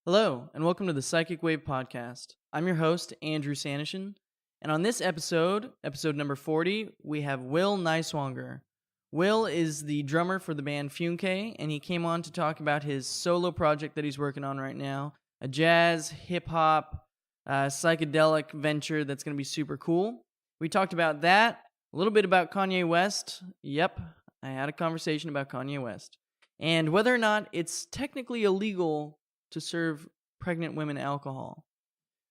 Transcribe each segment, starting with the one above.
Hello, and welcome to the Psychic Wave Podcast. I'm your host, Andrew Sanishin, and on this episode number 40, we have Will Nighswonger. Will is the drummer for the band Funke, and he came on to talk about his solo project that he's working on right now, a jazz, hip-hop, psychedelic venture that's going to be super cool. We talked about that, a little bit about Kanye West. Yep, I had a conversation about Kanye West. And whether or not it's technically illegal to serve pregnant women alcohol.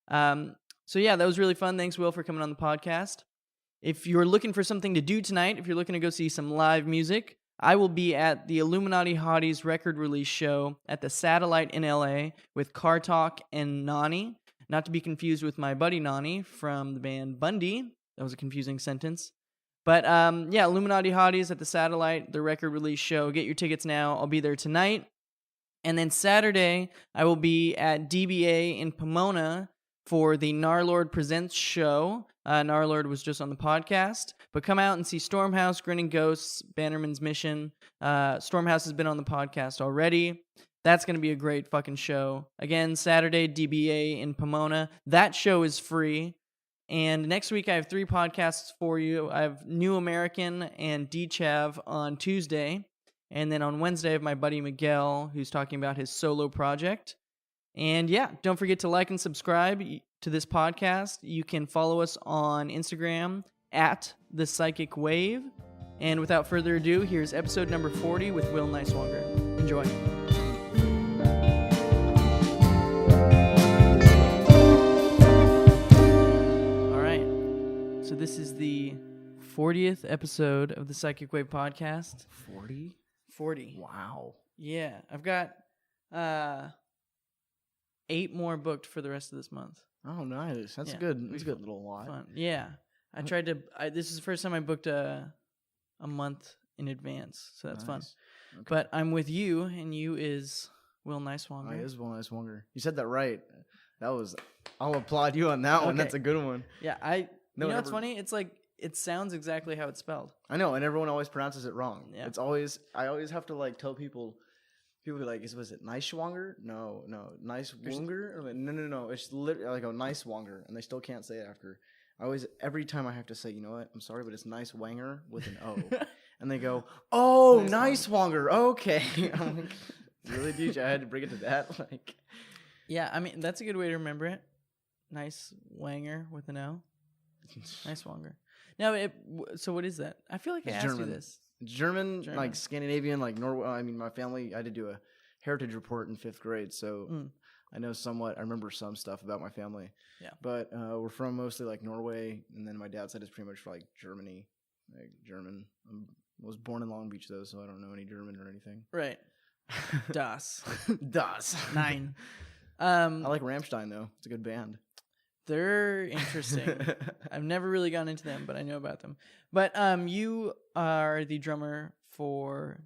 So yeah, that was really fun. Thanks, Will, for coming on the podcast. If you're looking for something to do tonight, if you're looking to go see some live music, I will be at the Illuminati Hotties record release show at the Satellite in LA with Car Talk and Nani. Not to be confused with my buddy Nani from the band Bundy. That was a confusing sentence. But yeah, Illuminati Hotties at the Satellite, the record release show. Get your tickets now. I'll be there tonight. And then Saturday, I will be at DBA in Pomona for the Narlord Presents show. Narlord was just on the podcast. But come out and see Stormhouse, Grinning Ghosts, Bannerman's Mission. Stormhouse has been on the podcast already. That's going to be a great fucking show. Again, Saturday, DBA in Pomona. That show is free. And next week, I have 3 podcasts for you. I have New American and D-Chav on Tuesday. And then on Wednesday, I have my buddy Miguel, who's talking about his solo project. And yeah, don't forget to like and subscribe to this podcast. You can follow us on Instagram at The Psychic Wave. And without further ado, here's episode number 40 with Will Nighswonger. Enjoy. All right. So this is the 40th episode of The Psychic Wave podcast. 40? 40. Wow. Yeah, I've got 8 more booked for the rest of this month. Oh, nice. That's Yeah. good. That's a good little lot. Fun. Yeah, I tried to. This is the first time I booked a month in advance, so that's fun. Nice. Okay. But I'm with you, and you is Will Nighswonger. It is Will Nighswonger. You said that right. I'll applaud you on that one. That's a good one. Yeah, you know what's funny? It's like it sounds exactly how it's spelled. I know, and everyone always pronounces it wrong. Yeah. I always have to like tell people be like, was it Nighswonger? No, Nighswonger? I'm like, no. It's literally like a Nighswonger, and they still can't say it after. Every time I have to say, you know what? I'm sorry, but it's Nighswonger with an O. And they go, oh, Nighswonger. Okay. I'm like, really, dude? I had to bring it to that? Like, yeah, I mean, that's a good way to remember it. Nighswonger with an O. Nighswonger. Now, so what is that? I feel like I asked you this. German, like Scandinavian, like Norway. I mean, my family, I had to do a heritage report in 5th grade, so I know somewhat. I remember some stuff about my family. Yeah. But we're from mostly like Norway, and then my dad's side is pretty much for like Germany, like German. I was born in Long Beach, though, so I don't know any German or anything. Right. Das. Das. Nine. I like Rammstein, though. It's a good band. They're interesting. I've never really gotten into them, but I know about them. But you are the drummer for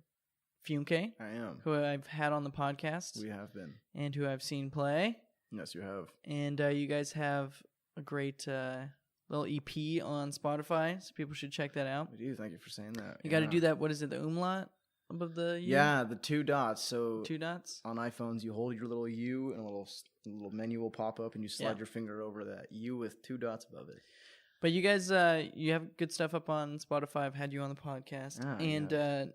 Funke. I am. Who I've had on the podcast. We have been. And who I've seen play. Yes, you have. And you guys have a great little EP on Spotify, so people should check that out. We do. Thank you for saying that. You got to do that. What is it, the umlaut above the U? Yeah, the 2 dots. So 2 dots? On iPhones, you hold your little U and a little menu will pop up and you slide your finger over that U with 2 dots above it. But you guys, you have good stuff up on Spotify. I've had you on the podcast. And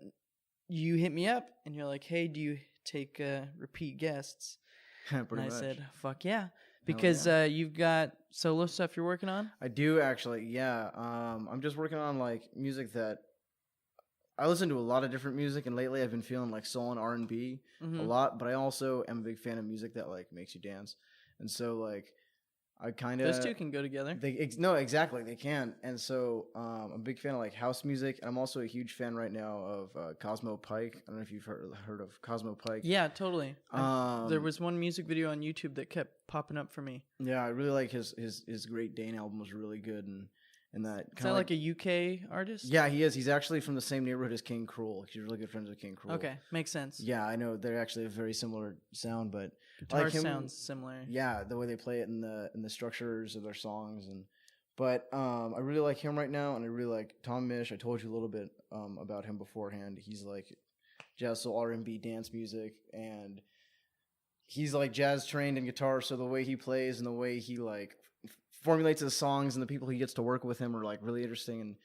you hit me up and you're like, hey, do you take repeat guests? And I said, fuck yeah. Because you've got solo stuff you're working on? I do, actually, yeah. I'm just working on like music that I listen to a lot of different music, and lately I've been feeling like soul and R&B a lot, but I also am a big fan of music that like makes you dance. And so like I kind of those two can go together. No, exactly, they can. And so I'm a big fan of like house music, and I'm also a huge fan right now of Cosmo Pike. I don't know if you've heard of Cosmo Pike. Yeah, totally. There was one music video on YouTube that kept popping up for me. Yeah, I really like his Great Dane album was really good, and that is that like a UK artist? Yeah, he is. He's actually from the same neighborhood as King Cruel. He's really good friends with King Cruel. Okay, makes sense. Yeah, I know they're actually a very similar sound, but guitar sounds similar. Yeah, the way they play it in the structures of their songs, but I really like him right now, and I really like Tom Misch. I told you a little bit about him beforehand. He's like jazz, soul, R&B, dance music, and he's like jazz trained in guitar, so the way he plays and the way he like formulates his songs and the people he gets to work with him are like really interesting.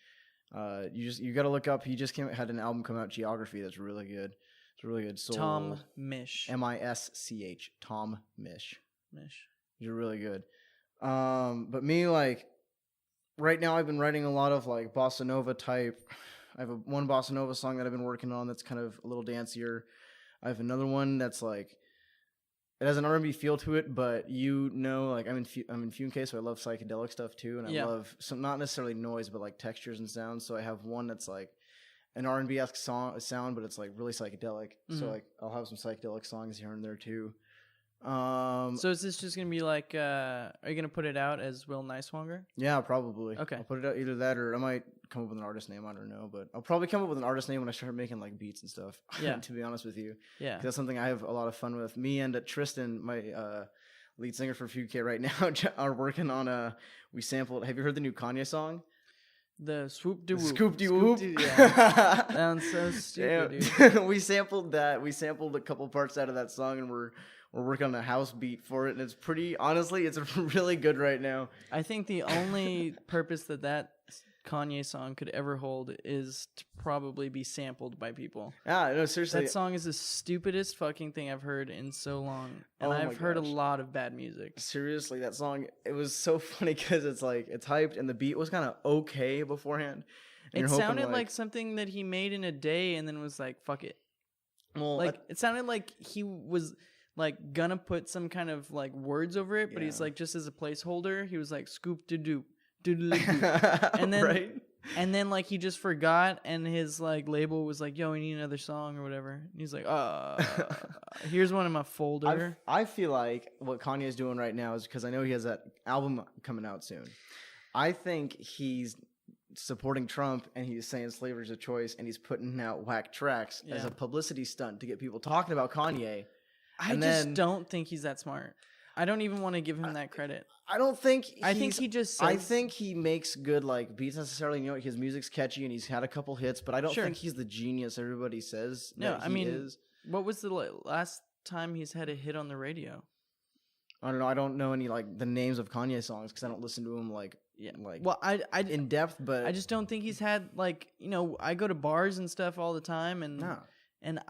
And you got to look up. He just had an album come out, Geography, that's really good. It's really good. Soul, Tom Misch. Misch. Tom Misch. Misch. You're really good. But me, like, right now I've been writing a lot of like bossa nova type. I have one bossa nova song that I've been working on that's kind of a little dancier. I have another one that's like, it has an R&B feel to it, but like I'm in Fume, so I love psychedelic stuff too, and I love some, not necessarily noise, but like textures and sounds. So I have one that's like an R&B-esque sound, but it's like really psychedelic. Mm-hmm. So like I'll have some psychedelic songs here and there too. So is this just gonna be like? Are you gonna put it out as Will Nighswonger? Yeah, probably. Okay. I'll put it out either that or I might come up with an artist name. I don't know, but I'll probably come up with an artist name when I start making like beats and stuff. Yeah. To be honest with you. Yeah. 'Cause that's something I have a lot of fun with. Me and Tristan, my lead singer for FumeK right now, are working on we sampled. Have you heard the new Kanye song? The swoop de whoop. Scoop de whoop. Yeah. Sounds so stupid, dude. We sampled that. We sampled a couple parts out of that song, and we're working on a house beat for it, and it's pretty. Honestly, it's really good right now. I think the only purpose that Kanye song could ever hold is to probably be sampled by people. Yeah, no, seriously. That song is the stupidest fucking thing I've heard in so long, and I've heard a lot of bad music. Seriously, that song, it was so funny because it's like it's hyped, and the beat was kind of okay beforehand. It sounded like something that he made in a day, and then was like, "Fuck it." Well, like it sounded like he was like gonna put some kind of like words over it, but he's like just as a placeholder, he was like scoop de doop. And then right? And then like he just forgot, and his like label was like, "Yo, we need another song or whatever." And he's like, here's one in my folder." I feel like what Kanye is doing right now is because I know he has that album coming out soon. I think he's supporting Trump, and he's saying slavery's a choice, and he's putting out whack tracks as a publicity stunt to get people talking about Kanye. I just don't think he's that smart. I don't even want to give him that credit. I don't think. I think he just. I think he makes good like beats necessarily. You know, his music's catchy and he's had a couple hits, but I don't think he's the genius everybody says. No, I mean, what was the last time he's had a hit on the radio? I don't know. I don't know any like the names of Kanye songs because I don't listen to him like well, I in depth. But I just don't think he's had like I go to bars and stuff all the time, and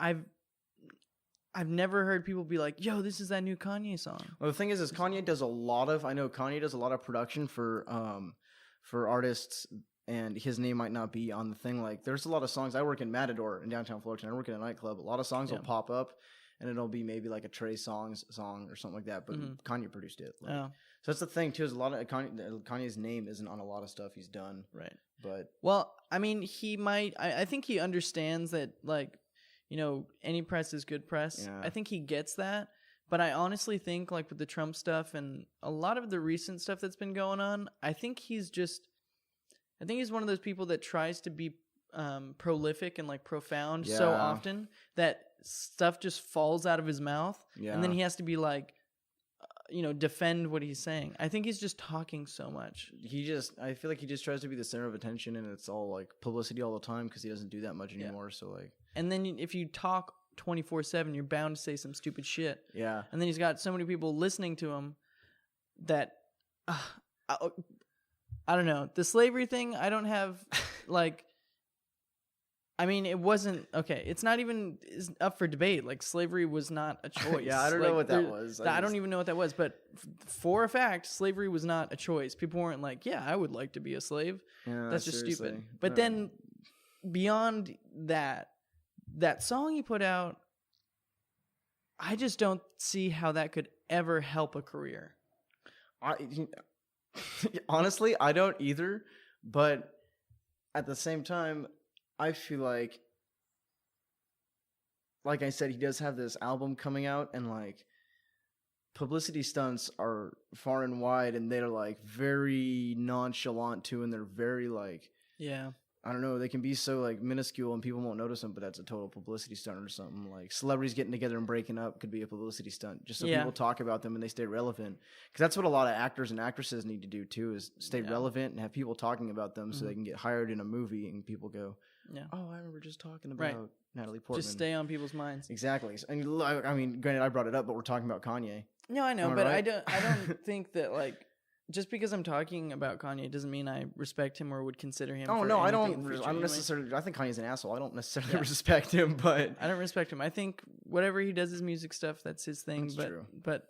I've never heard people be like, "Yo, this is that new Kanye song." Well, the thing is Kanye does a lot of. I know Kanye does a lot of production for artists, and his name might not be on the thing. Like, there's a lot of songs. I work in Matador in downtown Fullerton. I work in a nightclub. A lot of songs will pop up, and it'll be maybe like a Trey Songz song or something like that. But Kanye produced it. Like, so that's the thing too. Is a lot of Kanye's name isn't on a lot of stuff he's done. Right. But I mean, he might. I think he understands that like. Any press is good press. Yeah. I think he gets that. But I honestly think, like, with the Trump stuff and a lot of the recent stuff that's been going on, I think he's one of those people that tries to be prolific and, like, profound so often that stuff just falls out of his mouth. Yeah. And then he has to be, like, defend what he's saying. I think he's just talking so much. I feel like he just tries to be the center of attention, and it's all, like, publicity all the time because he doesn't do that much anymore. So, like... And then if you talk 24/7, you're bound to say some stupid shit. Yeah. And then he's got so many people listening to him that I don't know. The slavery thing, I don't have like. I mean, it wasn't okay. It's not even up for debate. Like, slavery was not a choice. Yeah, I don't know what that was. I don't even know what that was. But for a fact, slavery was not a choice. People weren't like, "Yeah, I would like to be a slave." Yeah, that's just stupid. But then, beyond that song he put out, I just don't see how that could ever help a career. Honestly, I don't either. But at the same time, I feel like I said, he does have this album coming out, and like publicity stunts are far and wide, and they're like very nonchalant too, and they're very like I don't know, they can be so like minuscule and people won't notice them, but that's a total publicity stunt or something. Like celebrities getting together and breaking up could be a publicity stunt just so people talk about them and they stay relevant. Because that's what a lot of actors and actresses need to do too, is stay relevant and have people talking about them so they can get hired in a movie and people go, Yeah. Oh, I remember just talking about Right. Natalie Portman. Just stay on people's minds. Exactly. And I mean, granted, I brought it up, but we're talking about Kanye. No, I know, Am I but right? I don't think that like just because I'm talking about Kanye doesn't mean I respect him or would consider him. Oh for no, I anything don't. in the future I don't anyway. necessarily. I think Kanye's an asshole. I don't necessarily Yeah. respect him, but I don't respect him. I think whatever he does is music stuff. That's his thing. That's but true. but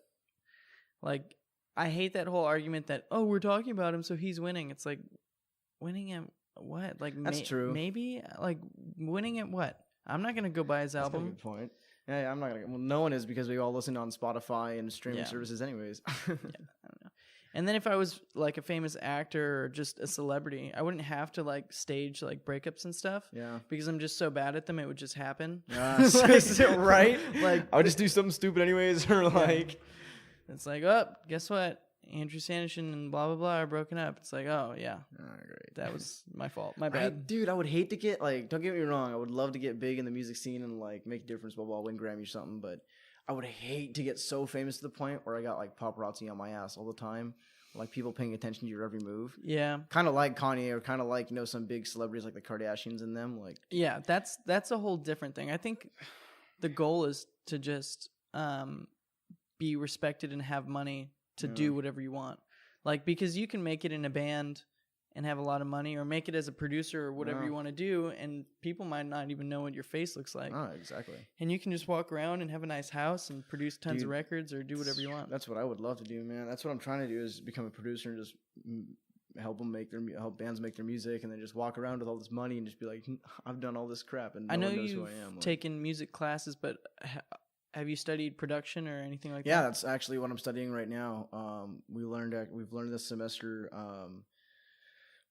like I hate that whole argument that we're talking about him, so he's winning. It's like winning at what? Like That's true. Maybe like winning at what? I'm not gonna go buy his that's a album. good point. Yeah, I'm not gonna. Well, no one is because we all listen on Spotify and streaming Yeah. services, anyways. I don't know. And then if I was like a famous actor or just a celebrity, I wouldn't have to like stage like breakups and stuff Yeah. because I'm just so bad at them. It would just happen. Right? Like I would just do something stupid anyways, or like. it's like, oh, guess what? Andrew Sanderson and blah blah blah are broken up. It's like, oh yeah, Great. that was my fault. My bad. Dude, I would hate to get like. Don't get me wrong. I would love to get big in the music scene and like make a difference, blah blah, win Grammy or something. But I would hate to get so famous to the point where I got like paparazzi on my ass all the time, like people paying attention to your every move. Yeah, Kind of like Kanye, or kind of like some big celebrities like the Kardashians and them. Like, yeah. That's a whole different thing. I think the goal is to just be respected and have money to do whatever you want. Like, because you can make it in a band and have a lot of money, or make it as a producer or whatever you want to do, and people might not even know what your face looks like. Exactly. And you can just walk around and have a nice house and produce tons of records or do whatever you want. That's what I would love to do, man. That's what I'm trying to do, is become a producer and just help bands make their music, and then just walk around with all this money and just be like, I've done all this crap, and I know one knows who you've I am. Like, taken music classes, but have you studied production or anything like yeah, that? that's actually what I'm studying right now. We've learned this semester.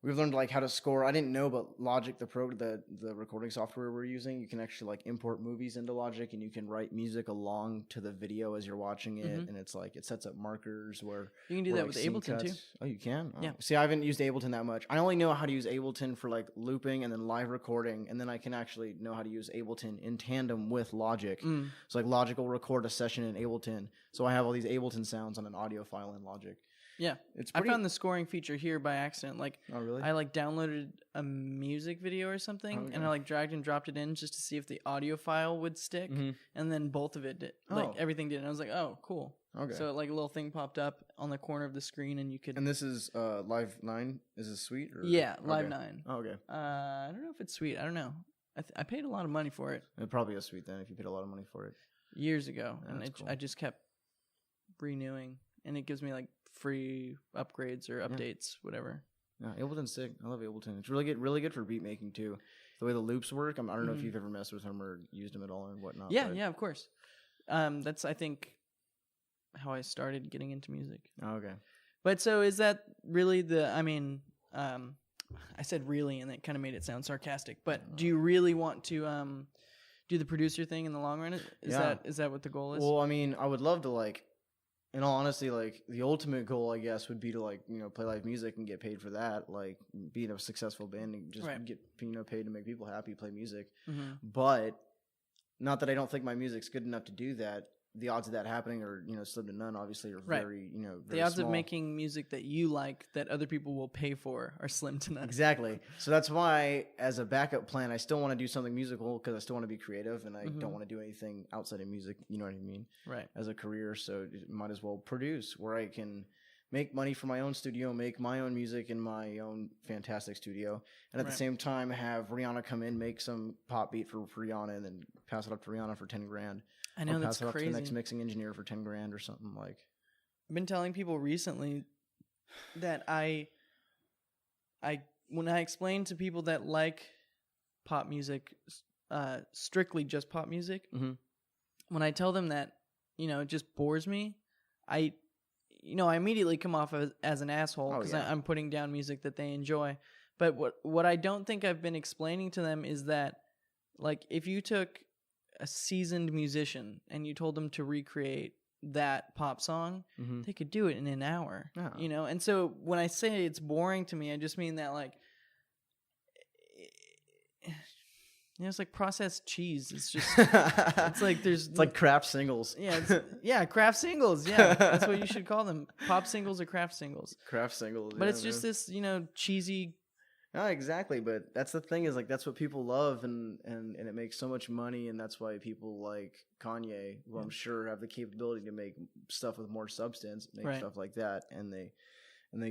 We've learned like how to score. I didn't know, but Logic, the recording software we're using, you can actually like import movies into Logic, and you can write music along to the video as you're watching it. And it's like it sets up markers where You can do where, that like, with scene Ableton too. cuts. Oh, you can. Oh. Yeah. See, I haven't used Ableton that much. I only know how to use Ableton for like looping and then live recording, and then I can actually know how to use Ableton in tandem with Logic. So like Logic will record a session in Ableton, so I have all these Ableton sounds on an audio file in Logic. Yeah. It's I pretty. found the scoring feature here by accident. Like, Oh, really? I like downloaded a music video or something, and I like dragged and dropped it in just to see if the audio file would stick, and then both of it did. Like everything did. And I was like, oh, cool. Okay. So like a little thing popped up on the corner of the screen, and you could. And this is Live 9? Is this Suite? Or? Yeah, Live Okay. 9. Oh, okay. I don't know if it's sweet. I don't know. I paid a lot of money for it It probably is Suite then if you paid a lot of money for it. years ago, and that's cool. I just kept renewing, and it gives me like free upgrades or updates, whatever. Yeah, Ableton's sick. I love Ableton. It's really good for beat making too. The way the loops work. I don't know if you've ever messed with them or used them at all and whatnot. Yeah, but... yeah, of course. That's I think how I started getting into music. Oh, okay. But so is that really the? I mean, I said really, and that kind of made it sound sarcastic. But do you really want to do the producer thing in the long run? Is that what the goal is? Well, I mean, I would love to like. In all honesty, like the ultimate goal, I guess, would be to like play live music and get paid for that. Like be in a successful band and just get paid to make people happy, play music. But not that I don't think my music's good enough to do that. The odds of that happening are slim to none. Obviously, are very very the odds small. of making music that you like that other people will pay for are slim to none. Exactly. So that's why, as a backup plan, I still want to do something musical because I still want to be creative, and I don't want to do anything outside of music. You know what I mean? Right. As a career, so might as well produce where I can make money for my own studio, make my own music in my own fantastic studio, and at the same time have Rihanna come in, make some pop beat for Rihanna, and then pass it up to Rihanna for $10,000. I know, that's pass it up crazy. to the next mixing engineer for $10,000 or something like. I've been telling people recently that I when I explain to people that like pop music, strictly just pop music, when I tell them that it just bores me, I immediately come off as an asshole because I'm putting down music that they enjoy. But what I don't think I've been explaining to them is that, like, if you took a seasoned musician and you told them to recreate that pop song, they could do it in an hour. And so when I say it's boring to me, I just mean that, like, it's like processed cheese. It's just it's like there's It's like craft singles. Craft singles. Yeah, that's what you should call them. Pop singles or craft singles. Craft singles. But it's just this cheesy No, exactly, but that's the thing is like that's what people love, and it makes so much money, and that's why people like Kanye, who I'm sure have the capability to make stuff with more substance, make Right. stuff like that, and they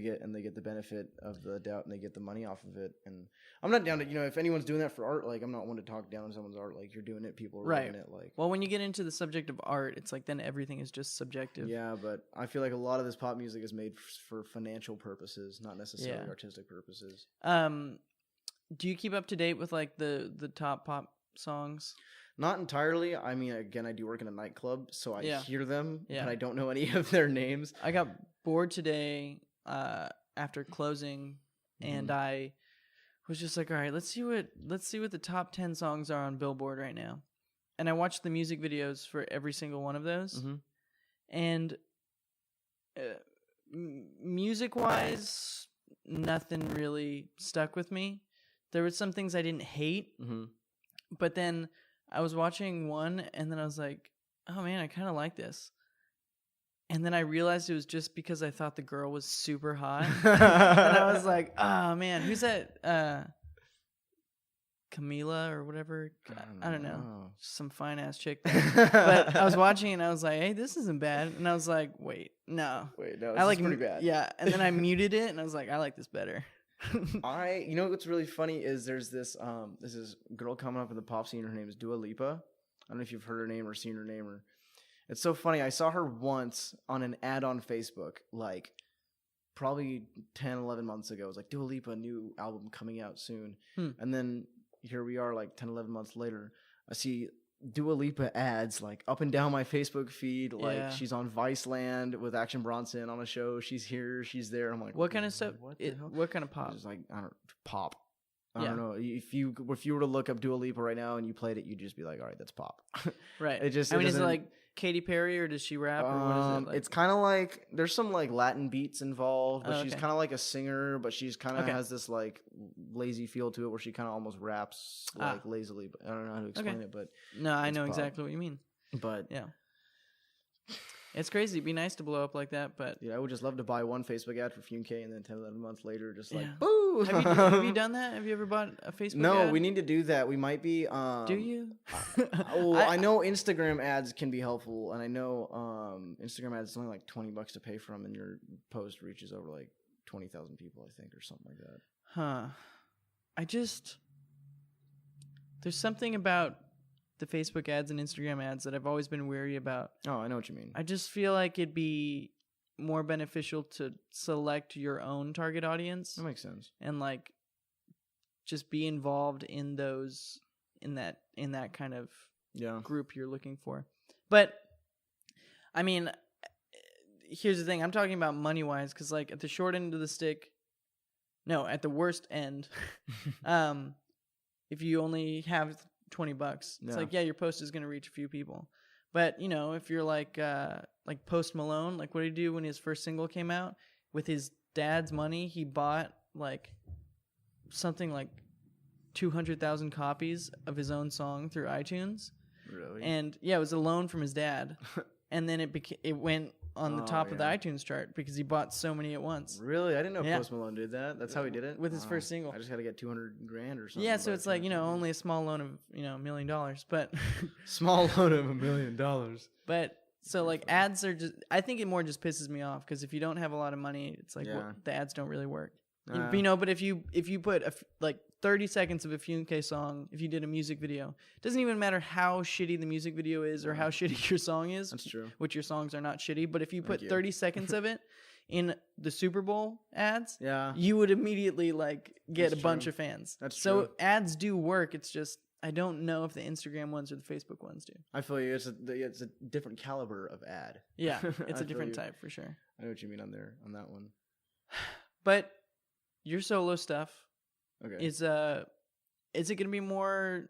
get the benefit of the doubt, and they get the money off of it. And I'm not down to, if anyone's doing that for art, like I'm not one to talk down on someone's art. Like you're doing it, people are Right. doing it. Like, Well, when you get into the subject of art, it's like then everything is just subjective. yeah, but I feel like a lot of this pop music is made for financial purposes, not necessarily Yeah. artistic purposes. Do you keep up to date with like the top pop songs? Not entirely. I mean, again, I do work in a nightclub, so I hear them, Yeah. but I don't know any of their names. I got bored today after closing, and I was just like, all right, let's see what the top 10 songs are on Billboard right now. And I watched the music videos for every single one of those. And music-wise, nothing really stuck with me. There were some things I didn't hate, but then I was watching one, and then I was like, oh man, I kind of like this. And then I realized it was just because I thought the girl was super hot. And I was like, oh man, who's that? Camila or whatever? I don't know. Some fine ass chick there. But I was watching and I was like, hey, this isn't bad. And I was like, wait, no. This I like is pretty bad. Yeah. And then I muted it and I was like, I like this better. You know what's really funny is there's this girl coming up in the pop scene. Her name is Dua Lipa. I don't know if you've heard her name or seen her name. It's so funny. I saw her once on an ad on Facebook, like probably 10, 11 months ago. It was like Dua Lipa, new album coming out soon. And then here we are like 10, 11 months later. I see Dua Lipa ads like up and down my Facebook feed. Like she's on Viceland with Action Bronson on a show. She's here, she's there. I'm like, what kind of stuff? What kind of pop? It's like, pop. I don't know. If you were to look up Dua Lipa right now and you played it, you'd just be like, all right, that's pop. Right. Is it like Katy Perry or does she rap or what is it? Like? It's kind of like there's some like Latin beats involved, but she's kind of like a singer, but she's kind of has this like lazy feel to it where she kind of almost raps like lazily. But I don't know how to explain it, but no, I know exactly what you mean. But yeah. It's crazy. It'd be nice to blow up like that, but... Yeah, I would just love to buy one Facebook ad for a few K and then 10, 11 months later, just like, boo! Have you done that? Have you ever bought a Facebook ad? No, we need to do that. We might be... Do you? I know Instagram ads can be helpful, and I know Instagram ads is only like $20 to pay for them, and your post reaches over like 20,000 people, I think, or something like that. Huh. There's something about the Facebook ads and Instagram ads that I've always been wary about. Oh, I know what you mean. I just feel like it'd be more beneficial to select your own target audience. That makes sense. And like just be involved in those in that kind of group you're looking for. But I mean, here's the thing. I'm talking about money-wise cuz like at the short end of the stick, no, at the worst end, if you only have $20, it's like, your post is going to reach a few people. But, if you're like Post Malone, like what did he do when his first single came out? With his dad's money, he bought like something like 200,000 copies of his own song through iTunes. Really? And it was a loan from his dad. And then it went on the top of the iTunes chart because he bought so many at once. Really? I didn't know Post Malone did that. That's how he did it? With his first single. I just got to get $200,000 or something. Yeah, so it's like, only a small loan of, $1 million, but... Small loan of $1 million. But, so like ads are just... I think it more just pisses me off because if you don't have a lot of money, it's like the ads don't really work. But if you put like 30 seconds of a Funke song, if you did a music video, it doesn't even matter how shitty the music video is or how shitty your song is. That's true. Which your songs are not shitty, but if you put 30 seconds of it in the Super Bowl ads, you would immediately like get a bunch of fans. That's true. So ads do work. It's just I don't know if the Instagram ones or the Facebook ones do. I feel you. It's a different caliber of ad. Yeah, it's a different type for sure. I know what you mean on that one. But your solo stuff. Okay. Is it going to be more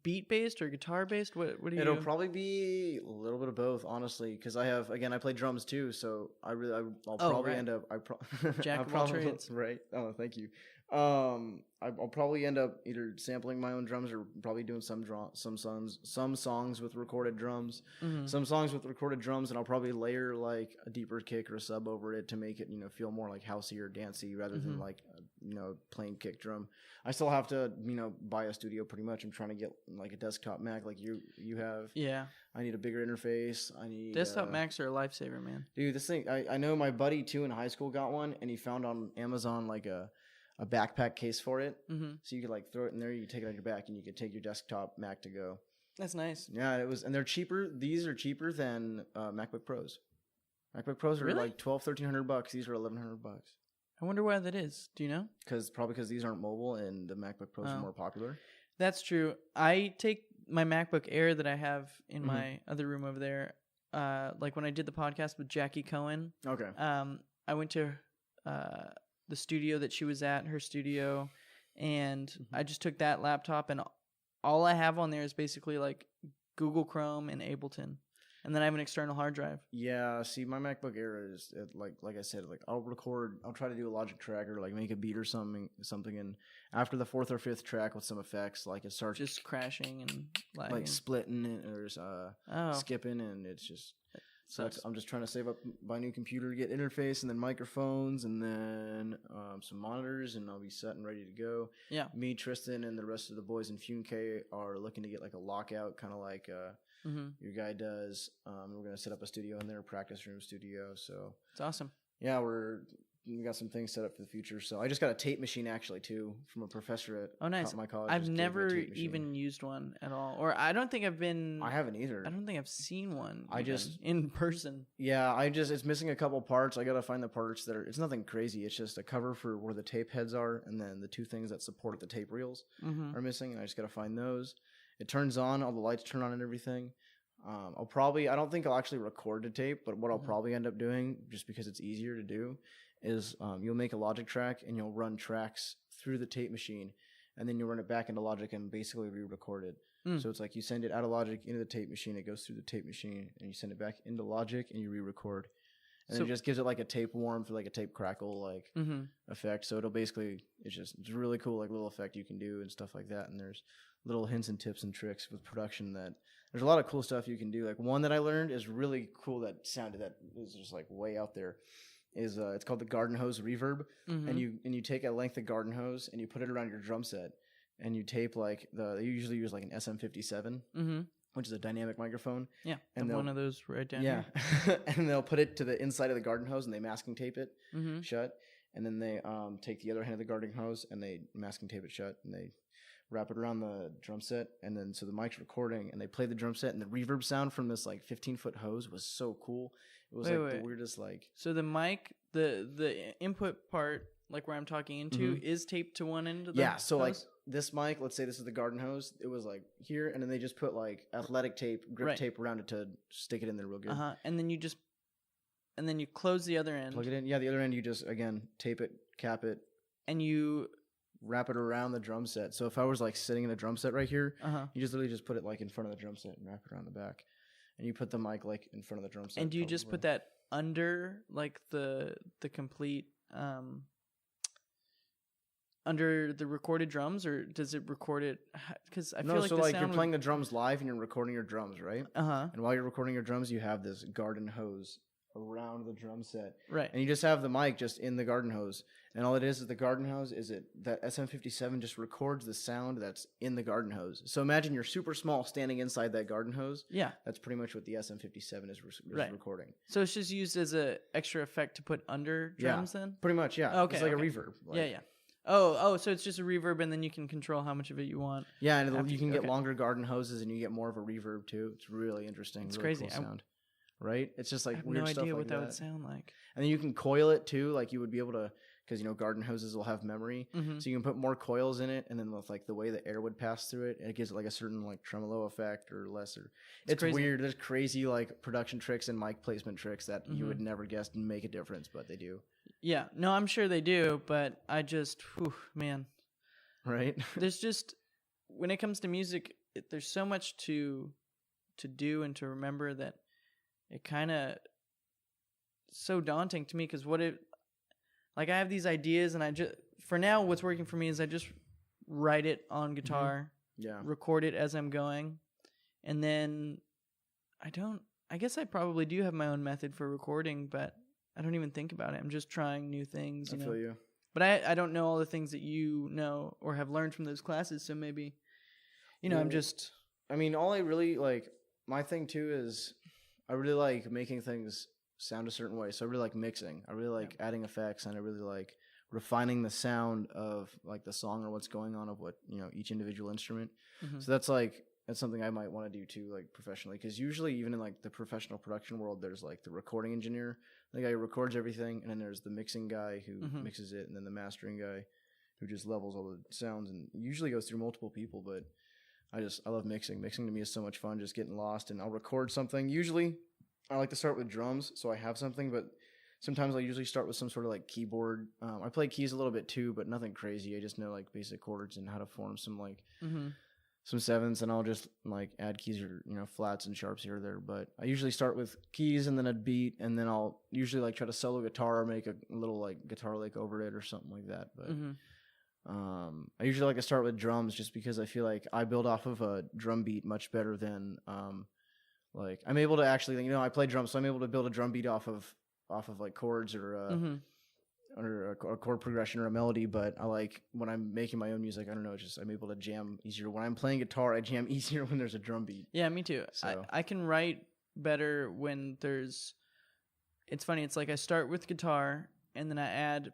beat based or guitar based? What do you? It'll probably be a little bit of both, honestly, because I play drums too, so I'll probably end up Jack of all trades. Right. Oh, thank you. I'll probably end up either sampling my own drums or probably doing some songs with recorded drums, Mm-hmm. some songs with recorded drums, and I'll probably layer like a deeper kick or a sub over it to make it feel more like housey or dancey rather than like plain kick drum. I still have to buy a studio pretty much. I'm trying to get like a desktop Mac like you have. Yeah. I need a bigger interface. I need Desktop Macs are a lifesaver, man. dude. This thing I know my buddy too in high school got one, and he found on Amazon like a backpack case for it. Mm-hmm. So you could like throw it in there, you could take it on your back, and you could take your desktop Mac to go. That's nice. Yeah, and they're cheaper. These are cheaper than MacBook Pros. MacBook Pros are Really? like $1,200. These are $1,100. I wonder why that is. Do you know? Probably because these aren't mobile and the MacBook Pros are more popular. That's true. I take my MacBook Air that I have in my other room over there. Like when I did the podcast with Jackie Cohen. Okay. I went to the studio that she was at, her studio, and I just took that laptop, and all I have on there is basically like Google Chrome and Ableton. And then I have an external hard drive. Yeah, see, my MacBook Air is like I said, like I'll try to do a Logic track or like make a beat or something, and after the fourth or fifth track with some effects, like it starts just crashing and lagging. like splitting or skipping, and it's just. So I'm just trying to save up, buy a new computer, get interface, and then microphones, and then some monitors, and I'll be set and ready to go. Yeah. Me, Tristan, and the rest of the boys in Fume K are looking to get like a lockout, kind of like your guy does. We're gonna set up a studio in there, practice room studio. So it's awesome. Yeah, we got some things set up for the future. So I just got a tape machine actually too from a professor at my college. I've never even used one at all, or I don't think I've been. I haven't either. I don't think I've seen one. I just in person. Yeah, it's missing a couple parts. I gotta find the parts that are. It's nothing crazy. It's just a cover for where the tape heads are, and then the two things that support the tape reels are missing, and I just gotta find those. It turns on, all the lights turn on and everything. I don't think I'll actually record the tape, but what I'll probably end up doing, just because it's easier to do, is you'll make a Logic track and you'll run tracks through the tape machine, and then you run it back into Logic and basically re-record it. So it's like you send it out of Logic into the tape machine, it goes through the tape machine, and you send it back into Logic and you re-record. And it just gives it like a tape warmth, like a tape crackle like effect. So it's a really cool like little effect you can do and stuff like that. And there's little hints and tips and tricks with production that there's a lot of cool stuff you can do. Like one that I learned is really cool that is just like way out there. Is it's called the garden hose reverb, and you take a length of garden hose and you put it around your drum set, and you tape like they usually use like an SM57, which is a dynamic microphone. Yeah, and one of those right down here. Yeah, and they'll put it to the inside of the garden hose and they masking tape it shut, and then they take the other hand of the garden hose and they masking tape it shut, and they wrap it around the drum set, and then so the mic's recording and they play the drum set, and the reverb sound from this like 15-foot hose was so cool. It was the weirdest like. So the mic, the input part, like where I'm talking into, is taped to one end of the so hose? like this mic, let's say this is the garden hose, it was like here, and then they just put like athletic tape, grip tape around it to stick it in there real good. And then you close the other end. Plug it in. Yeah, the other end you just again tape it, cap it, and you wrap it around the drum set. So if I was like sitting in a drum set right here, you just literally just put it like in front of the drum set and wrap it around the back. And you put the mic like in front of the drum set. And do you just put that under like the complete under the recorded drums, or does it record it? Because I feel like so like you're playing the drums live and you're recording your drums, right? And while you're recording your drums, you have this garden hose around the drum set, right? And you just have the mic just in the garden hose, and all it is the garden hose is that SM57 just records the sound that's in the garden hose. So imagine you're super small standing inside that garden hose. Yeah, that's pretty much what the SM57 is recording. So it's just used as a extra effect to put under drums, then? Pretty much, yeah. Okay, it's like a reverb. Yeah. Oh, so it's just a reverb, and then you can control how much of it you want. Yeah, and you can get longer garden hoses, and you get more of a reverb too. It's really interesting. It's really crazy. Cool sound. Right? It's just like I have weird no stuff idea like what that would sound like. And then you can coil it too. Like you would be able to, because garden hoses will have memory, so you can put more coils in it, and then with like the way the air would pass through it, it gives it like a certain like tremolo effect or lesser. It's weird. There's crazy like production tricks and mic placement tricks that you would never guess make a difference, but they do. Yeah, no, I'm sure they do, but I just, man. Right? There's just, when it comes to music, there's so much to do and to remember that it kind of so daunting to me, because what if, like, I have these ideas and I just for now, what's working for me is I just write it on guitar, Yeah. record it as I'm going, and then I guess I probably do have my own method for recording, but I don't even think about it. I'm just trying new things, I feel you. But I don't know all the things that you know or have learned from those classes, so maybe, I'm just... I mean, all I really, like, my thing, too, is I really like making things sound a certain way. So I really like mixing. I really like adding effects, and I really like refining the sound of, like, the song or what's going on of what, each individual instrument. Mhm. So that's something I might want to do, too, like, professionally. Because usually, even in, like, the professional production world, there's, like, the recording engineer, the guy who records everything, and then there's the mixing guy who mixes it, and then the mastering guy who just levels all the sounds, and it usually goes through multiple people, but I love mixing. Mixing to me is so much fun, just getting lost, and I'll record something. Usually, I like to start with drums, so I have something, but sometimes I usually start with some sort of, like, keyboard. I play keys a little bit, too, but nothing crazy. I just know, like, basic chords and how to form some, like, some sevenths, and I'll just, like, add keys or, flats and sharps here or there. But I usually start with keys and then a beat, and then I'll usually, like, try to solo guitar or make a little, like, guitar lick over it or something like that. But I usually like to start with drums just because I feel like I build off of a drum beat much better than like I'm able to actually I play drums, so I'm able to build a drum beat off of like chords or a chord progression or a melody. But I like when I'm making my own music, I don't know, I'm able to jam easier. When I'm playing guitar, I jam easier when there's a drum beat. Yeah, me too. So. I can write better when there's... It's funny, it's like I start with guitar and then I add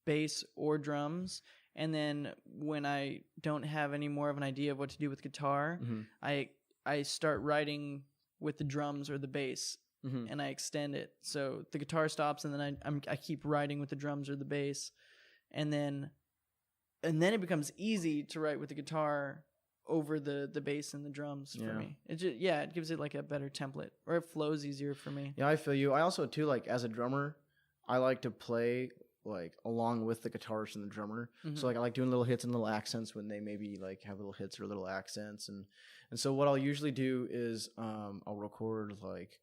bass or drums, and then when I don't have any more of an idea of what to do with guitar, I start writing with the drums or the bass, and I extend it. So the guitar stops, and then I keep writing with the drums or the bass, and then it becomes easy to write with the guitar over the bass and the drums for me. It gives it like a better template, or it flows easier for me. Yeah, I feel you. I also too, like, as a drummer, I like to play like along with the guitarist and the drummer. So like I like doing little hits and little accents when they maybe like have little hits or little accents, and so what I'll usually do is I'll record like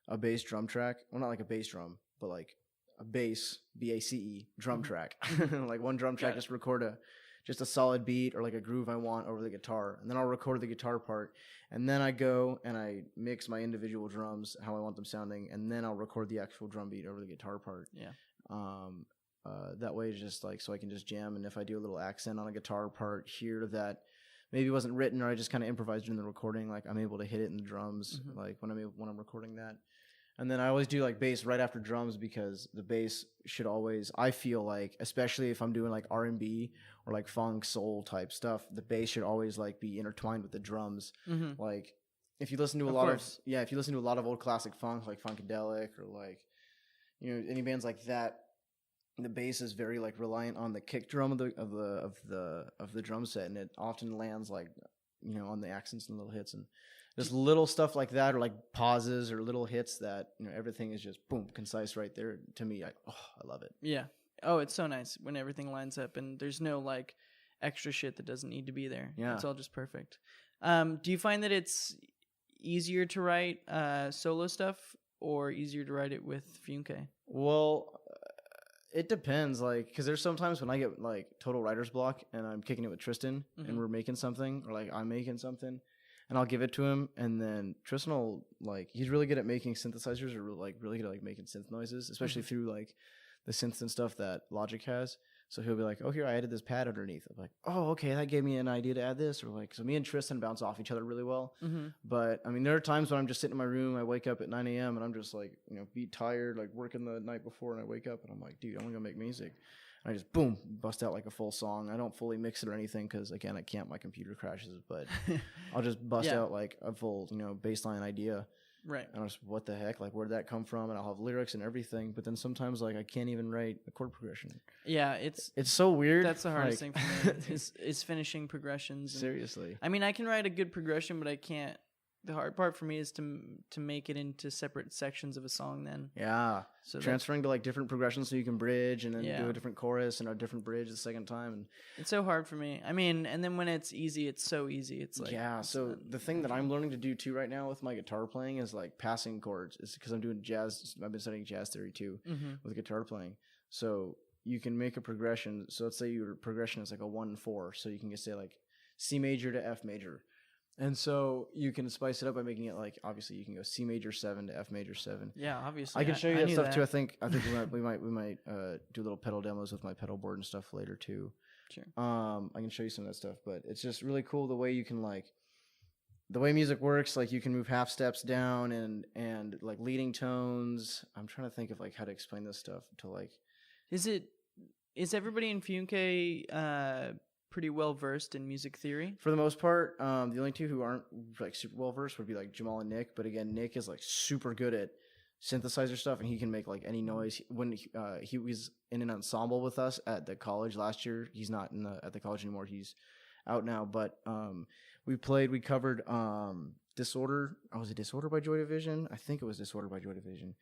a bass drum track. Well, not like a bass drum, but like a bass BACE drum track. Like one drum track, just record just a solid beat or like a groove I want over the guitar, and then I'll record the guitar part, and then I go and I mix my individual drums how I want them sounding, and then I'll record the actual drum beat over the guitar part. That way, just like so I can just jam, and if I do a little accent on a guitar part here that maybe wasn't written or I just kind of improvised in the recording, like I'm able to hit it in the drums, like when I'm recording that. And then I always do like bass right after drums, because the bass should always, I feel like, especially if I'm doing like R&B or like funk soul type stuff, the bass should always like be intertwined with the drums. Like if you listen to if you listen to a lot of old classic funk, like Funkadelic or like any bands like that, the bass is very like reliant on the kick drum of the drum set, and it often lands like on the accents and little hits, and just little stuff like that, or like pauses or little hits that everything is just boom, concise right there. To me, I love it. Yeah. Oh, it's so nice when everything lines up and there's no like extra shit that doesn't need to be there. Yeah, it's all just perfect. Do you find that it's easier to write solo stuff or easier to write it with Funke? Well, it depends, like, because there's sometimes when I get like total writer's block and I'm kicking it with Tristan and we're making something, or like I'm making something, and I'll give it to him, and then Tristan will, like, he's really good at making synthesizers, or like really good at like making synth noises, especially through like the synths and stuff that Logic has. So he'll be like, oh, here, I added this pad underneath. I'm like, oh, okay, that gave me an idea to add this. Or like, so me and Tristan bounce off each other really well. But I mean, there are times when I'm just sitting in my room, I wake up at 9 a.m. and I'm just like, beat tired, like working the night before, and I wake up and I'm like, dude, I'm gonna make music. And I just, boom, bust out like a full song. I don't fully mix it or anything because, again, I can't, my computer crashes, but I'll just bust out like a full, baseline idea. Right. And I was, what the heck? Like, where'd that come from? And I'll have lyrics and everything. But then sometimes, like, I can't even write a chord progression. Yeah, it's so weird. That's the hardest thing for me is finishing progressions. Seriously. I mean, I can write a good progression, but I can't. The hard part for me is to make it into separate sections of a song then. Yeah. So transferring to like different progressions so you can bridge and then do a different chorus and a different bridge the second time. And it's so hard for me. I mean, and then when it's easy, it's so easy. It's like, so the thing that I'm learning to do too right now with my guitar playing is like passing chords. It's because I'm doing jazz. I've been studying jazz theory too with guitar playing. So you can make a progression. So let's say your progression is like a 1-4, so you can just say like C major to F major. And so you can spice it up by making it like, obviously you can go C major 7 to F major 7. Yeah, obviously. I can show you that knew stuff too. I think we might do little pedal demos with my pedal board and stuff later too. Sure. I can show you some of that stuff, but it's just really cool the way you can like, the way music works. Like you can move half steps down and like leading tones. I'm trying to think of like how to explain this stuff to like. Is everybody in Funke pretty well versed in music theory? For the most part, the only two who aren't like super well versed would be like Jamal and Nick. But again, Nick is like super good at synthesizer stuff, and he can make like any noise. When he was in an ensemble with us at the college last year, he's not at the college anymore. He's out now. But we covered Disorder. Oh, was it Disorder by Joy Division? I think it was Disorder by Joy Division.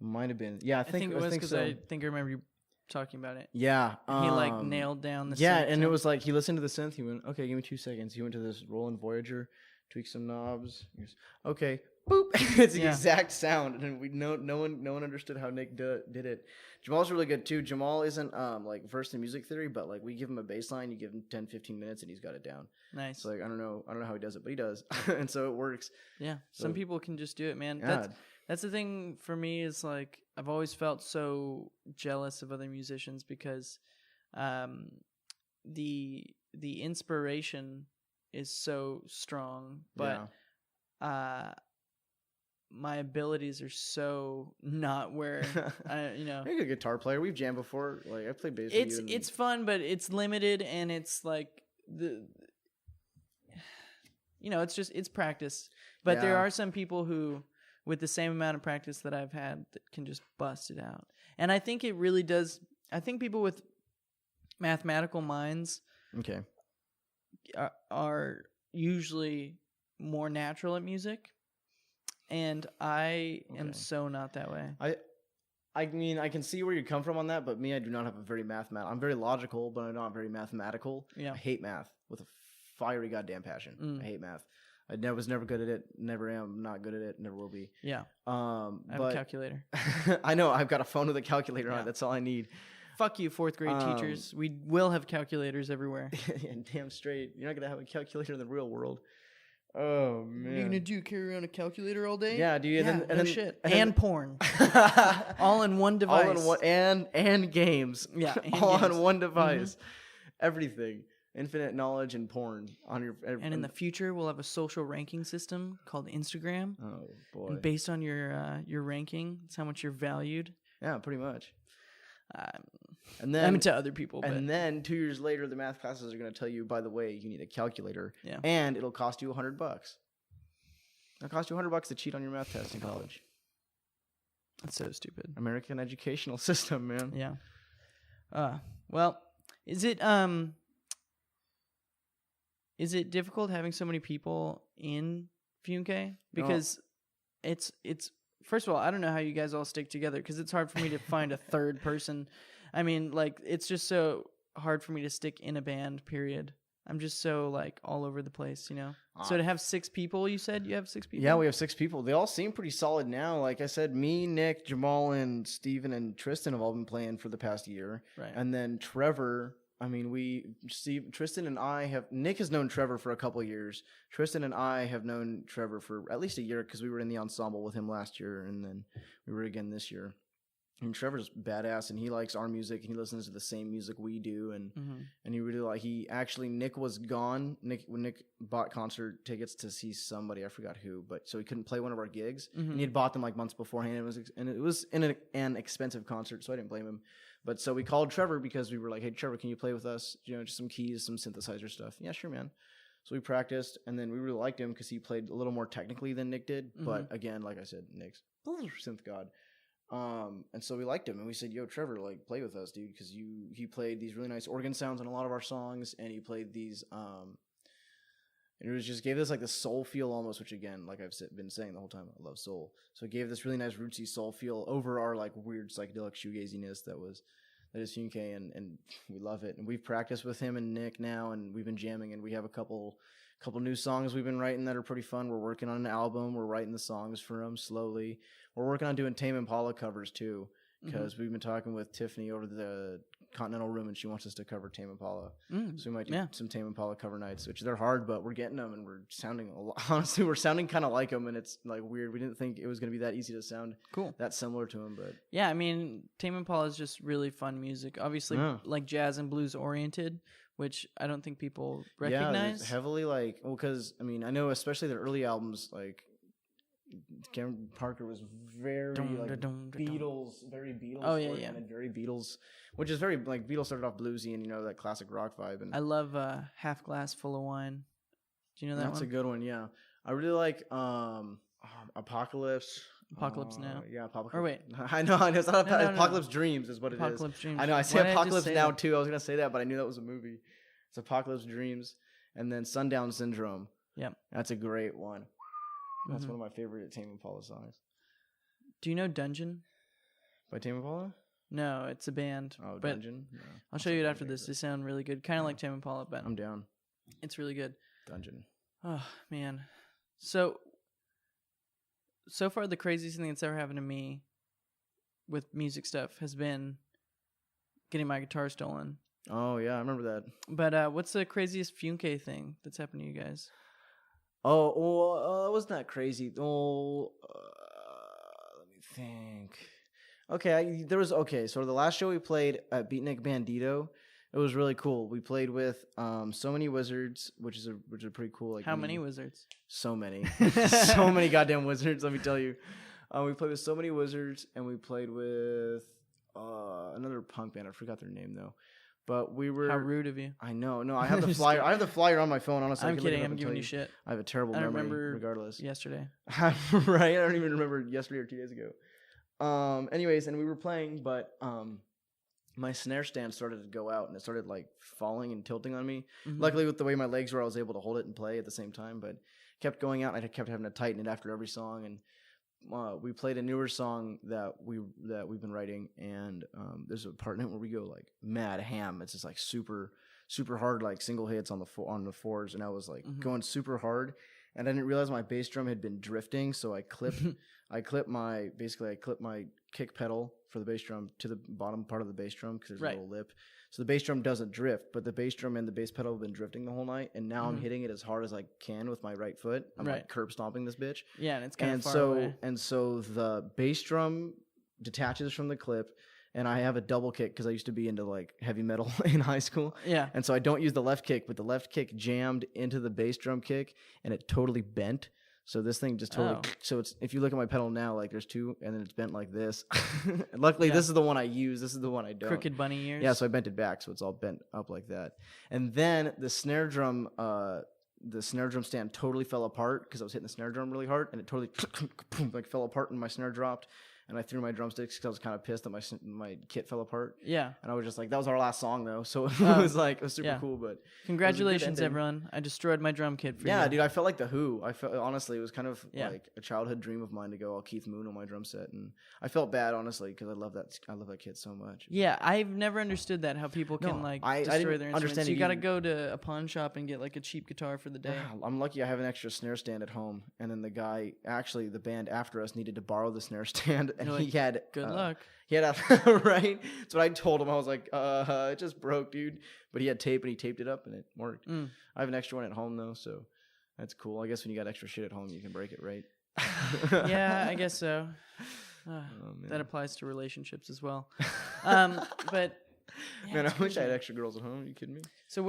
It might have been. Yeah, I think it was because so. I think I remember you talking about it. Yeah. He like nailed down the synth. And tone. it was like he listened to the synth. He went, okay, give me 2 seconds. He went to this Roland Voyager, tweaked some knobs. He goes, okay, boop. It's the exact sound. And no one understood how Nick did it. Jamal's really good too. Jamal isn't like versed in music theory, but like we give him a bass line, you give him 10-15 minutes and he's got it down. Nice. So like I don't know how he does it, but he does. And so it works. Yeah. So, some people can just do it, man. Yeah. That's the thing for me is like I've always felt so jealous of other musicians because the inspiration is so strong, but my abilities are so not where You're a good guitar player. We've jammed before. Like I play bass. It's fun, but it's limited, and it's like it's practice. But there are some people who, with the same amount of practice that I've had, that can just bust it out. And I think it really does. I think people with mathematical minds, are usually more natural at music. And I am so not that way. I mean, I can see where you come from on that, but me, I do not have a very mathematical. I'm very logical, but I'm not very mathematical. Yeah. I hate math with a fiery goddamn passion. I hate math. I was never good at it. Never am. Not good at it. Never will be. Yeah. I have a calculator. I know. I've got a phone with a calculator on it. That's all I need. Fuck you, 4th grade teachers. We will have calculators everywhere. Yeah, damn straight. You're not gonna have a calculator in the real world. Oh man. What are you gonna do? Carry around a calculator all day? Yeah, dude. And then shit. And porn. All in one device. All in one, and games. Yeah. All on one device. Everything. Infinite knowledge and porn on your. And in the future, we'll have a social ranking system called Instagram. Oh boy. And based on your ranking, it's how much you're valued. Yeah, pretty much. And then to other people. And then 2 years later, the math classes are going to tell you, by the way, you need a calculator. Yeah. And it'll cost you $100. It'll cost you $100 to cheat on your math test in college. That's so stupid. American educational system, man. Yeah. Well, is it difficult having so many people in Funke? Because it's first of all, I don't know how you guys all stick together because it's hard for me to find a third person. I mean, like, it's just so hard for me to stick in a band, period. I'm just so, like, all over the place, you know? So to have 6 people, you said you have 6 people? Yeah, we have 6 people. They all seem pretty solid now. Like I said, me, Nick, Jamal, and Steven and Tristan have all been playing for the past year. Right. And then Trevor, I mean, Tristan and I have, Nick has known Trevor for a couple of years. Tristan and I have known Trevor for at least a year because we were in the ensemble with him last year, and then we were again this year. And Trevor's badass, and he likes our music, and he listens to the same music we do, and he really Nick was gone. When Nick bought concert tickets to see somebody, I forgot who, but so he couldn't play one of our gigs, and he had bought them like months beforehand. It was in an expensive concert, so I didn't blame him. But so we called Trevor because we were like, hey, Trevor, can you play with us? You know, just some keys, some synthesizer stuff. Yeah, sure, man. So we practiced, and then we really liked him because he played a little more technically than Nick did. But again, like I said, Nick's synth god. And so we liked him, and we said, yo, Trevor, like, play with us, dude, because he played these really nice organ sounds on a lot of our songs, and he played these, and it was just gave us like the soul feel almost, which again, like I've been saying the whole time, I love soul. So it gave this really nice rootsy soul feel over our like weird psychedelic shoegaziness that is Funke, and we love it. And we've practiced with him and Nick now, and we've been jamming, and we have a couple new songs we've been writing that are pretty fun. We're working on an album. We're writing the songs for them slowly. We're working on doing Tame Impala covers too, because we've been talking with Tiffany over the Continental Room, and she wants us to cover Tame Impala. So we might do yeah. some Tame Impala cover nights, which they're hard, but we're getting them, and we're sounding a lot. Honestly, we're sounding kind of like them, and it's like weird. We didn't think it was gonna be that easy to sound that similar to them, but yeah, I mean, Tame Impala is just really fun music. Obviously, like jazz and blues oriented, which I don't think people recognize. Yeah, heavily like because I mean I know especially the early albums like. Cameron Parker was very Beatles, very Beatles. Oh yeah. Very Beatles, which is very like Beatles started off bluesy and that classic rock vibe. And I love Half Glass Full of Wine. Do you know that that's one? a good one. Yeah, I really like Apocalypse. Apocalypse Now. Yeah, Apocalypse. Or wait, I know. It's not no. Apocalypse Dreams is what it is. Apocalypse Dreams. I know. I say Apocalypse Now too. I was gonna say that, but I knew that was a movie. It's Apocalypse Dreams, and then Sundown Syndrome. Yep, that's a great one. That's one of my favorite Tame Impala songs. Do you know Dungeon? By Tame Impala? No, it's a band. Oh, but Dungeon? No, I'll show you it after this. They sound really good. Kind of like Tame Impala, but I'm down. It's really good. Dungeon. Oh, man. So far, the craziest thing that's ever happened to me with music stuff has been getting my guitar stolen. Oh, yeah, I remember that. But what's the craziest Funke thing that's happened to you guys? Oh, well, it wasn't that crazy. Oh, let me think. Okay, so the last show we played at Beatnik Bandito, it was really cool. We played with So Many Wizards, which is a pretty cool. Like how many wizards? So many, so many goddamn wizards. Let me tell you. We played with So Many Wizards, and we played with another punk band. I forgot their name though. But we were. How rude of you! I know. No, I have the flyer. I have the flyer on my phone. Honestly, I'm kidding. I'm giving you shit. I have a terrible memory. Remember regardless. Yesterday. Right. I don't even remember yesterday or 2 days ago. Anyways, and we were playing, but my snare stand started to go out, and it started like falling and tilting on me. Luckily, with the way my legs were, I was able to hold it and play at the same time. But it kept going out, and I kept having to tighten it after every song. And we played a newer song that we've been writing, and there's a part in it where we go like mad ham. It's just like super hard, like single hits on the fours, and I was like going super hard, and I didn't realize my bass drum had been drifting, so I clipped my kick pedal for the bass drum to the bottom part of the bass drum because there's a little lip. So the bass drum doesn't drift, but the bass drum and the bass pedal have been drifting the whole night, and now I'm hitting it as hard as I can with my right foot. I'm like curb stomping this bitch. Yeah, and it's kind of far away. And so the bass drum detaches from the clip, and I have a double kick because I used to be into like heavy metal in high school. Yeah. And so I don't use the left kick, but the left kick jammed into the bass drum kick, and it totally bent. So this thing just totally. So it's if you look at my pedal now, like there's two, and then it's bent like this. Luckily, this is the one I use. This is the one I don't. Crooked bunny ears. Yeah, so I bent it back, so it's all bent up like that. And then the snare drum stand totally fell apart because I was hitting the snare drum really hard, and it totally like fell apart, and my snare dropped. And I threw my drumsticks because I was kind of pissed that my kit fell apart. Yeah. And I was just like, that was our last song though, so it was super cool. But congratulations, everyone! I destroyed my drum kit for you. Yeah, dude, I felt like the Who. I felt honestly, it was kind of like a childhood dream of mine to go all Keith Moon on my drum set, and I felt bad honestly because I love that kit so much. Yeah, I've never understood that how people can destroy their instruments. You got to go to a pawn shop and get like a cheap guitar for the day. I'm lucky I have an extra snare stand at home, and then the band after us needed to borrow the snare stand. And he had good luck. He had right. That's what I told him. I was like, it just broke, dude. But he had tape and he taped it up and it worked. I have an extra one at home though, so that's cool. I guess when you got extra shit at home, you can break it, right? Yeah, I guess so. That applies to relationships as well. But yeah, man, I wish I had extra girls at home. Are you kidding me? So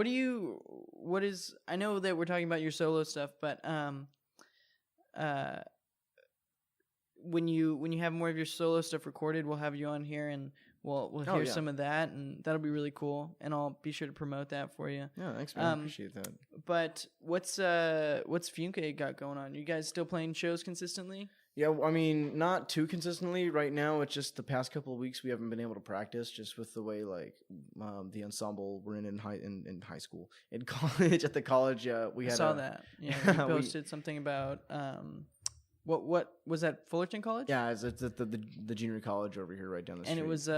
I know that we're talking about your solo stuff, but when you have more of your solo stuff recorded, we'll have you on here and we'll hear some of that, and that'll be really cool. And I'll be sure to promote that for you. Yeah, thanks, man. I appreciate that. But what's Funke got going on? You guys still playing shows consistently? Yeah, I mean, not too consistently right now. It's just the past couple of weeks we haven't been able to practice, just with the way like the ensemble we're in high school, in college at the college. We had saw that. Yeah, you posted something about. What was that? Fullerton College? Yeah, it's at the junior college over here, right down the street. And it was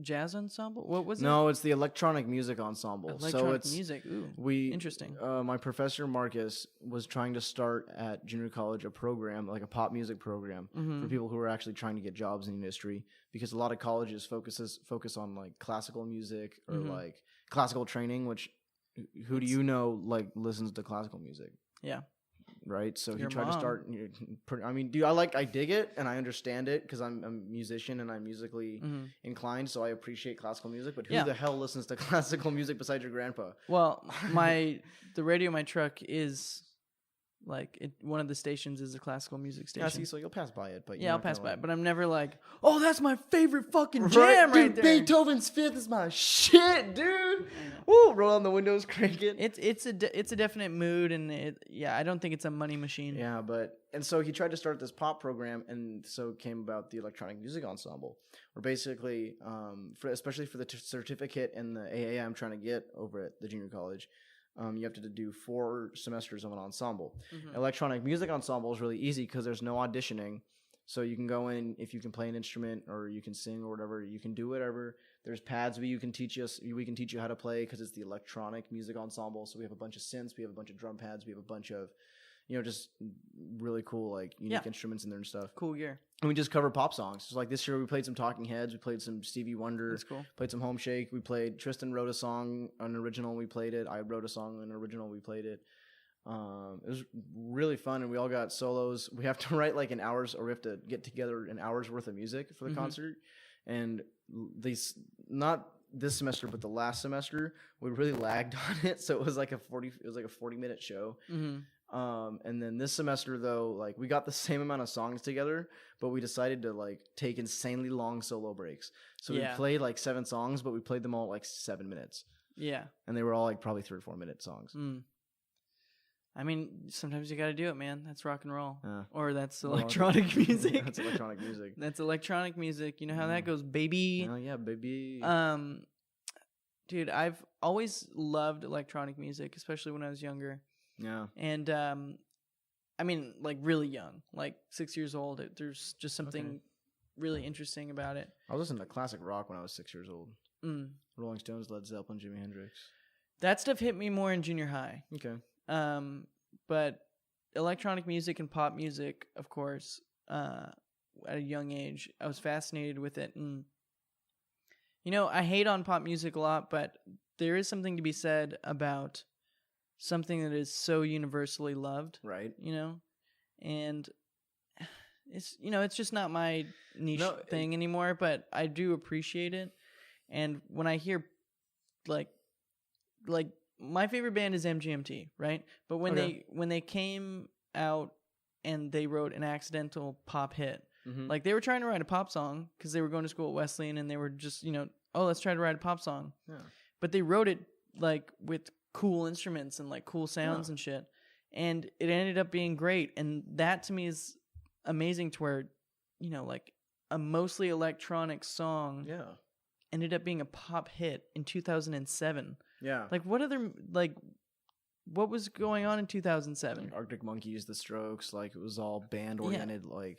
jazz ensemble. What was it? No, it's the electronic music ensemble. So Electronic it's music. Ooh, we interesting. My professor Marcus was trying to start at junior college a program, like a pop music program for people who are actually trying to get jobs in the industry, because a lot of colleges focus on like classical music or like classical training, which who do you know like listens to classical music? Yeah. Right, so he Your tried to mom. start. I mean, I dig it and I understand it because I'm a musician and I'm musically inclined, so I appreciate classical music. But who the hell listens to classical music besides your grandpa? Well, the radio in my truck is like one of the stations is a classical music station. Yeah, see, so you'll pass by it, but I'll pass by it, but I'm never like, oh, that's my favorite fucking jam dude, right there. Beethoven's Fifth is my shit, dude. Woo, roll on the windows, crank it. It's a definite mood, and I don't think it's a money machine. Yeah, and so he tried to start this pop program, and so it came about the electronic music ensemble, where basically, especially for the certificate and the AA I'm trying to get over at the junior college, you have to do 4 semesters of an ensemble. Electronic music ensemble is really easy because there's no auditioning. So you can go in, if you can play an instrument or you can sing or whatever, you can do whatever. There's pads we can teach you how to play because it's the electronic music ensemble. So we have a bunch of synths, we have a bunch of drum pads, we have a bunch of, just really cool like unique instruments in there and stuff. Cool gear. And we just cover pop songs. So like this year we played some Talking Heads, we played some Stevie Wonder. That's cool. Played some Home Shake. We played Tristan wrote a song, an original. We played it. I wrote a song, an original. We played it. It was really fun, and we all got solos. We have to write like an hour's, or we have to get together an hour's worth of music for the concert. And not this semester, but the last semester, we really lagged on it. So it was like a 40-minute show. And then this semester though, like we got the same amount of songs together, but we decided to like take insanely long solo breaks. So we played like 7 songs, but we played them all like 7 minutes. Yeah. And they were all like probably 3 or 4 minute songs. I mean, sometimes you got to do it, man. That's rock and roll. Or that's electronic music. That's electronic music. That's electronic music. You know how that goes, baby. Oh yeah, baby. Dude, I've always loved electronic music, especially when I was younger. Yeah. And I mean, like really young, like 6 years old. There's just something really interesting about it. I was listening to classic rock when I was 6 years old. Rolling Stones, Led Zeppelin, Jimi Hendrix. That stuff hit me more in junior high. Okay. But electronic music and pop music, of course, at a young age, I was fascinated with it. And, I hate on pop music a lot, but there is something to be said about something that is so universally loved. Right. And it's just not my niche thing anymore, but I do appreciate it. And when I hear like my favorite band is MGMT, right? But when they came out and they wrote an accidental pop hit, like they were trying to write a pop song because they were going to school at Wesleyan and they were just, let's try to write a pop song. Yeah. But they wrote it like with cool instruments and like cool sounds and shit. And it ended up being great. And that to me is amazing to where, like a mostly electronic song ended up being a pop hit in 2007. Yeah. Like what was going on in 2007? Like Arctic Monkeys, The Strokes, like it was all band oriented. Yeah. Like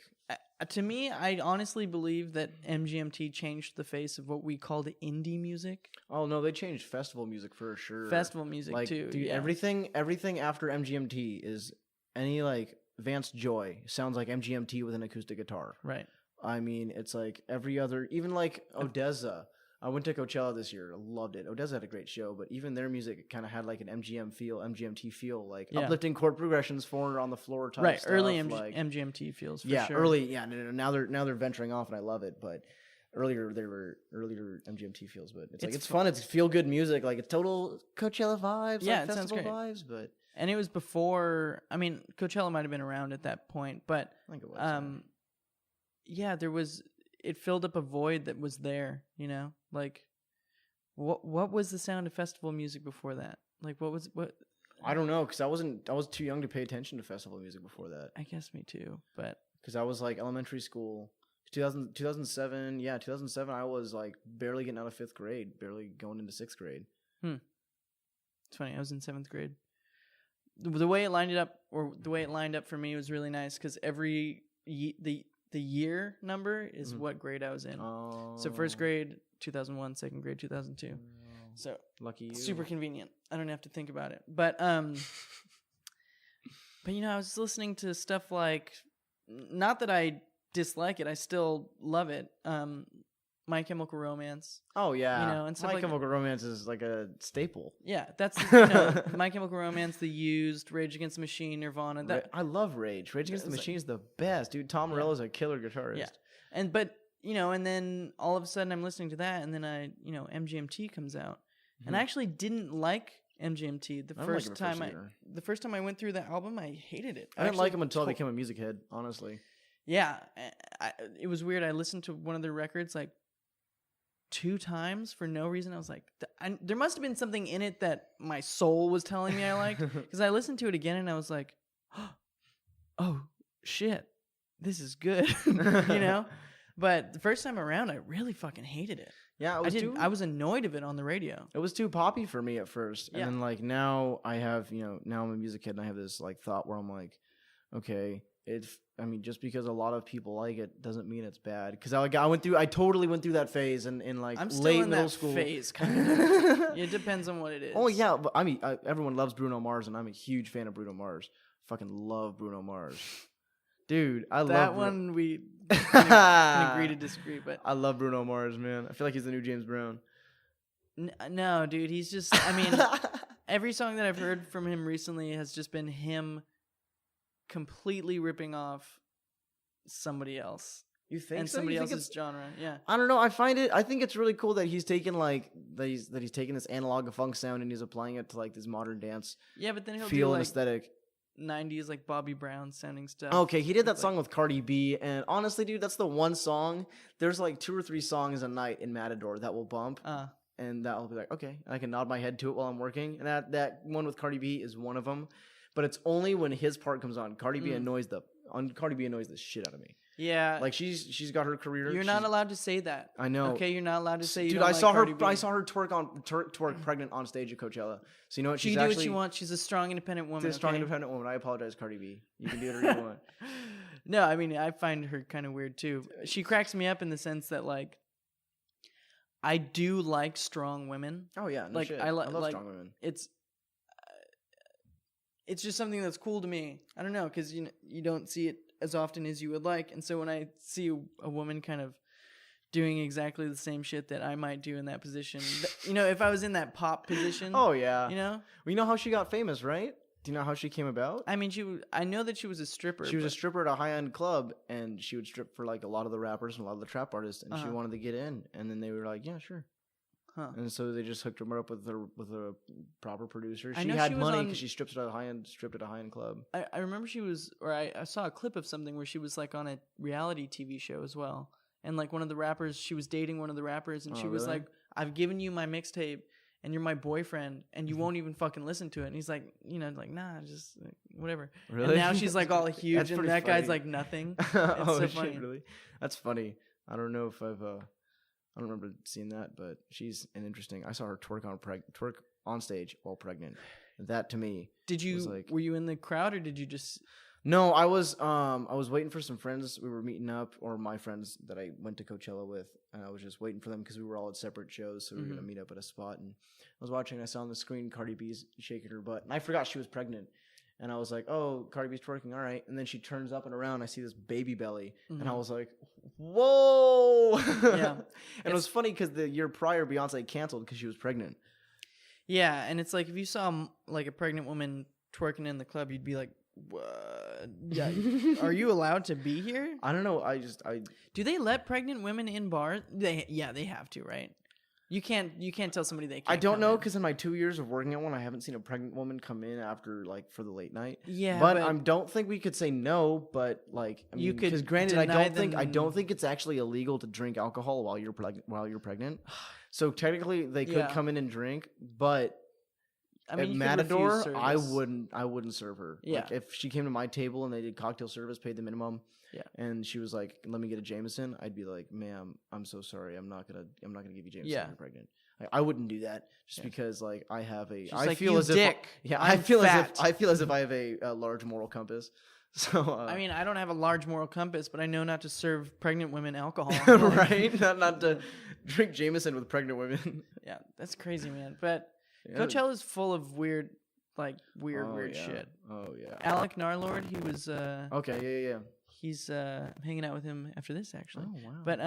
to me, I honestly believe that MGMT changed the face of what we called indie music. Oh no, they changed festival music for sure. Festival music like, too. Dude, everything after MGMT is any like Vance Joy sounds like MGMT with an acoustic guitar. Right. I mean, it's like every other, even like Odessa. I went to Coachella this year. Loved it. Odessa had a great show, but even their music kind of had like an MGMT feel, like uplifting chord progressions, 4 on the floor type right, stuff. Early MGMT feels for sure. Early, no. Now they're venturing off, and I love it. But earlier MGMT feels, but it's fun. It's feel good music, like it's total Coachella vibes, like it sounds great. Vibes. But and it was before. I mean, Coachella might have been around at that point, but I think it was. There was. It filled up a void that was there, like what was the sound of festival music before that? Like what I don't know, because I was too young to pay attention to festival music before that. I guess me too, but because I was like elementary school, 2007, 2007 I was like barely getting out of 5th grade, barely going into 6th grade. It's funny, I was in 7th grade. The way it lined up for me was really nice because the year number is what grade I was in. So first grade 2001, second grade 2002. So lucky you. Super convenient. I don't have to think about it. But but I was listening to stuff like, not that I dislike it, I still love it. My Chemical Romance. Oh yeah, and stuff My like Chemical Romance is like a staple. Yeah, that's My Chemical Romance, The Used, Rage Against the Machine, Nirvana. I love Rage. Rage Against the Machine is the best, dude. Tom Morello's a killer guitarist. Yeah, and then all of a sudden I'm listening to that, and then MGMT comes out, and I actually didn't like MGMT the first time I went through the album. I hated it. I didn't like them until I became a music head, honestly. Yeah, it was weird. I listened to one of their records like 2 times for no reason. I was like, there must have been something in it that my soul was telling me I liked, because I listened to it again and I was like, oh shit, this is good. But the first time around I really fucking hated it. Yeah, I was annoyed of it on the radio. It was too poppy for me at first. And then like now I have, now I'm a music head and I have this like thought where I'm like, okay, just because a lot of people like it doesn't mean it's bad. Because I totally went through that phase in like I'm still late in middle that school phase, kind of. It depends on what it is. Oh yeah, but everyone loves Bruno Mars, and I'm a huge fan of Bruno Mars. Fucking love Bruno Mars, dude. I love that one. We can agree to disagree, but I love Bruno Mars, man. I feel like he's the new James Brown. No, dude, he's just. Every song that I've heard from him recently has just been him completely ripping off somebody else. You think and so? Somebody else's genre? Yeah. I don't know. I think it's really cool that he's taken he's taken this analog funk sound and he's applying it to like this modern dance. Yeah, but then he'll feel do and like aesthetic. 90s like Bobby Brown sounding stuff. Okay, he did that song with Cardi B, and honestly, dude, that's the one song. There's like 2 or 3 songs a night in Matador that will bump. And that'll be like, okay, I can nod my head to it while I'm working. And that one with Cardi B is one of them. But it's only when his part comes on. Cardi B annoys the shit out of me. Yeah, like she's got her career. You're not allowed to say that. I know. Okay, you're not allowed to say. Dude, I saw her twerk pregnant on stage at Coachella. So you know what? She can do what she wants. She's a strong, independent woman. She's a strong, independent woman. I apologize, Cardi B. You can do whatever you want. No, I find her kind of weird too. She cracks me up in the sense that like, I do like strong women. Oh yeah, no like shit. I love strong women. It's just something that's cool to me. I don't know, because you don't see it as often as you would like, and so when I see a woman kind of doing exactly the same shit that I might do in that position, if I was in that pop position. Oh yeah. Well, you know how she got famous, right? Do you know how she came about? I know that she was a stripper. She was a stripper at a high-end club, and she would strip for like a lot of the rappers and a lot of the trap artists, and she wanted to get in, and then they were like, yeah, sure. Huh. And so they just hooked her up with a proper producer. She had money because she stripped at a high-end club. I remember I saw a clip of something where she was like on a reality TV show as well. And like one of the rappers, she was dating one of the rappers, and she was like, I've given you my mixtape and you're my boyfriend and you won't even fucking listen to it. And he's like, nah, just like, whatever. Really? And now she's like all huge and that guy's like nothing. It's so funny. Shit, really? That's funny. I don't know if I don't remember seeing that, but she's an interesting. I saw her twerk on stage while pregnant. That to me, were you in the crowd or did you just? No, I was waiting for some friends. We were meeting up, or my friends that I went to Coachella with, and I was just waiting for them because we were all at separate shows, so we were gonna meet up at a spot. And I was watching. I saw on the screen Cardi B's shaking her butt, and I forgot she was pregnant. And I was like, oh, Cardi B's twerking, all right. And then she turns up and around. I see this baby belly. And I was like, whoa. Yeah. And it was funny because the year prior, Beyonce canceled because she was pregnant. Yeah. And it's like, if you saw like a pregnant woman twerking in the club, you'd be like, what? Yeah. Are you allowed to be here? I don't know. Do they let pregnant women in bars? They have to, right? You can't tell somebody they can't. I don't know because in my 2 years of working at one, I haven't seen a pregnant woman come in after like for the late night. Yeah, but I don't think we could say no. But like, you could. Because granted, I don't think it's actually illegal to drink alcohol while you're pregnant. So technically, they could come in and drink, but at Matador, I wouldn't serve her. Yeah, like, if she came to my table and they did cocktail service, paid the minimum. Yeah, and she was like, "Let me get a Jameson." I'd be like, "Ma'am, I'm so sorry. I'm not gonna give you Jameson. Yeah. You're pregnant." I wouldn't do that just because like I have a. She's I like, feel as dick. I feel as if I have a large moral compass. So I mean, I don't have a large moral compass, but I know not to serve pregnant women alcohol. right? Not to drink Jameson with pregnant women. Yeah, that's crazy, man. But Yeah. Coachella's full of weird Oh, yeah. shit. Oh yeah. Alec Narlord, he was Okay, yeah. he's I'm hanging out with him after this actually. Oh wow. But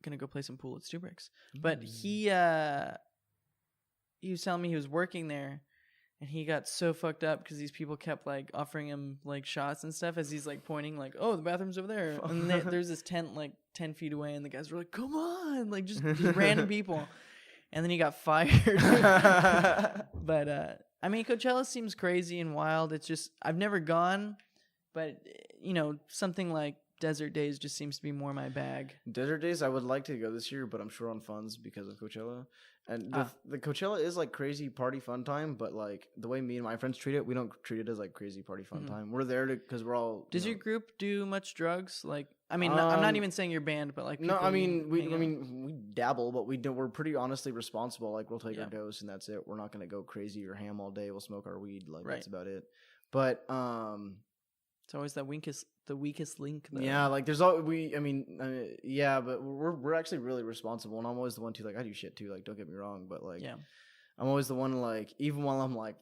gonna go play some pool at Stu Bricks. But he was telling me he was working there, and he got so fucked up because these people kept like offering him like shots and stuff as he's like pointing like, oh, the bathroom's over there, and there's this tent like 10 feet away, and the guys were like, come on, like just random people, and then he got fired. But I mean, Coachella seems crazy and wild. It's just I've never gone, but something like Desert Days just seems to be more my bag. Desert Days, I would like to go this year, but I'm short on funds because of Coachella. And the Coachella is like crazy party fun time, but like the way me and my friends treat it, we don't treat it as like crazy party fun time. We're there because we're all. Does your group do much drugs? Like, I mean, I'm not even saying you're banned, but like. No, I mean we dabble, but we're pretty honestly responsible. Like we'll take our dose and that's it. We're not gonna go crazy or ham all day. We'll smoke our weed. Like that's about it. But it's always the weakest link. Though. Yeah, like there's yeah, but we're actually really responsible, and I'm always the one to like I do shit too. Like don't get me wrong, but like I'm always the one like even while I'm like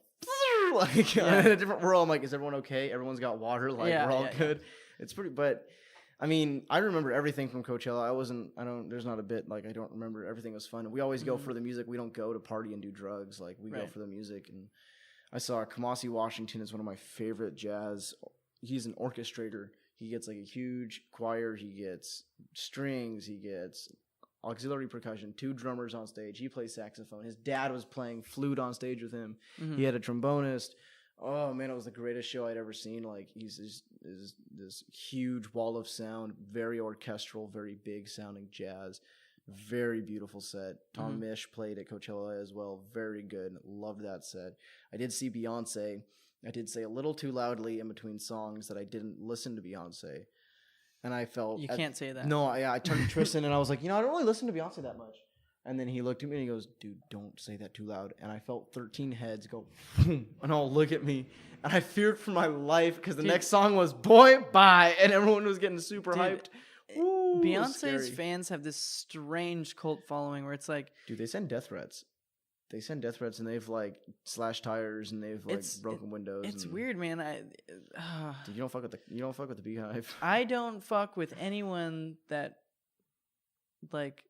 in a different world, I'm like, is everyone okay? Everyone's got water, like we're all good. It's pretty, but I mean, I remember everything from Coachella. There's not a bit like I don't remember. Everything was fun. We always go for the music. We don't go to party and do drugs. Like we go for the music. And I saw Kamasi Washington is one of my favorite jazz. He's an orchestrator. He gets like a huge choir. He gets strings. He gets auxiliary percussion. 2 drummers on stage. He plays saxophone. His dad was playing flute on stage with him. He had a trombonist. Oh man, it was the greatest show I'd ever seen. Like he's this huge wall of sound, very orchestral, very big sounding jazz. Very beautiful set. Tom Misch played at Coachella as well. Very good. Loved that set. I did see Beyonce. I did say a little too loudly in between songs that I didn't listen to Beyonce. And I felt... You can't say that. No, I turned to Tristan and I was like, I don't really listen to Beyonce that much. And then he looked at me and he goes, dude, don't say that too loud. And I felt 13 heads go, and all look at me. And I feared for my life because the next song was Boy Bye. And everyone was getting super hyped. Ooh, Beyonce's fans have this strange cult following where it's like... Dude, they send death threats. They send death threats and they've like slashed tires and they've like broken windows. It's weird, man. Dude, you don't fuck with the Beehive. I don't fuck with anyone that like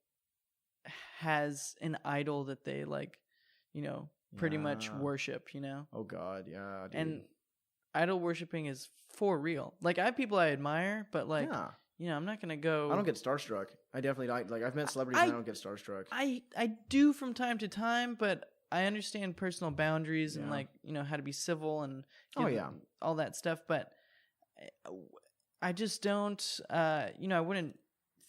has an idol that they like, pretty much worship. Oh God, yeah. Dude. And idol worshiping is for real. Like I have people I admire, but like. Yeah. I'm not gonna go. I don't get starstruck. I definitely don't. Like I've met celebrities and I don't get starstruck. I do from time to time, but I understand personal boundaries and like how to be civil and all that stuff. But I just don't. I wouldn't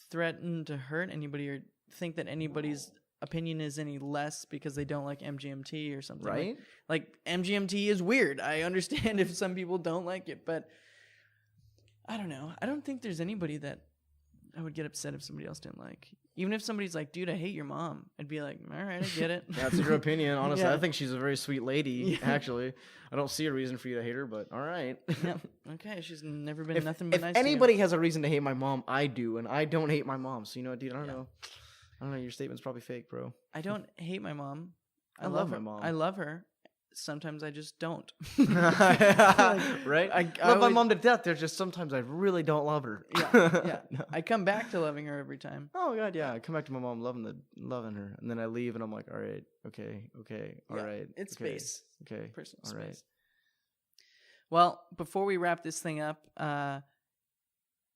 threaten to hurt anybody or think that anybody's opinion is any less because they don't like MGMT or something. Right? Like MGMT is weird. I understand if some people don't like it, but. I don't know. I don't think there's anybody that I would get upset if somebody else didn't like. Even if somebody's like, dude, I hate your mom. I'd be like, all right, I get it. That's your opinion. Honestly, I think she's a very sweet lady, actually. I don't see a reason for you to hate her, but all right. Okay, she's never been nothing but nice to you. If anybody has a reason to hate my mom, I do, and I don't hate my mom. So, dude, I don't know. I don't know. Your statement's probably fake, bro. I don't hate my mom. I love my mom. I love her. Sometimes I just don't. Right? I love my mom to death. There's just sometimes I really don't love her. Yeah. I come back to loving her every time. Oh God, yeah. I come back to my mom loving her, and then I leave, and I'm like, all right, okay, all right. It's space. Okay, personal all space. Right. Well, before we wrap this thing up,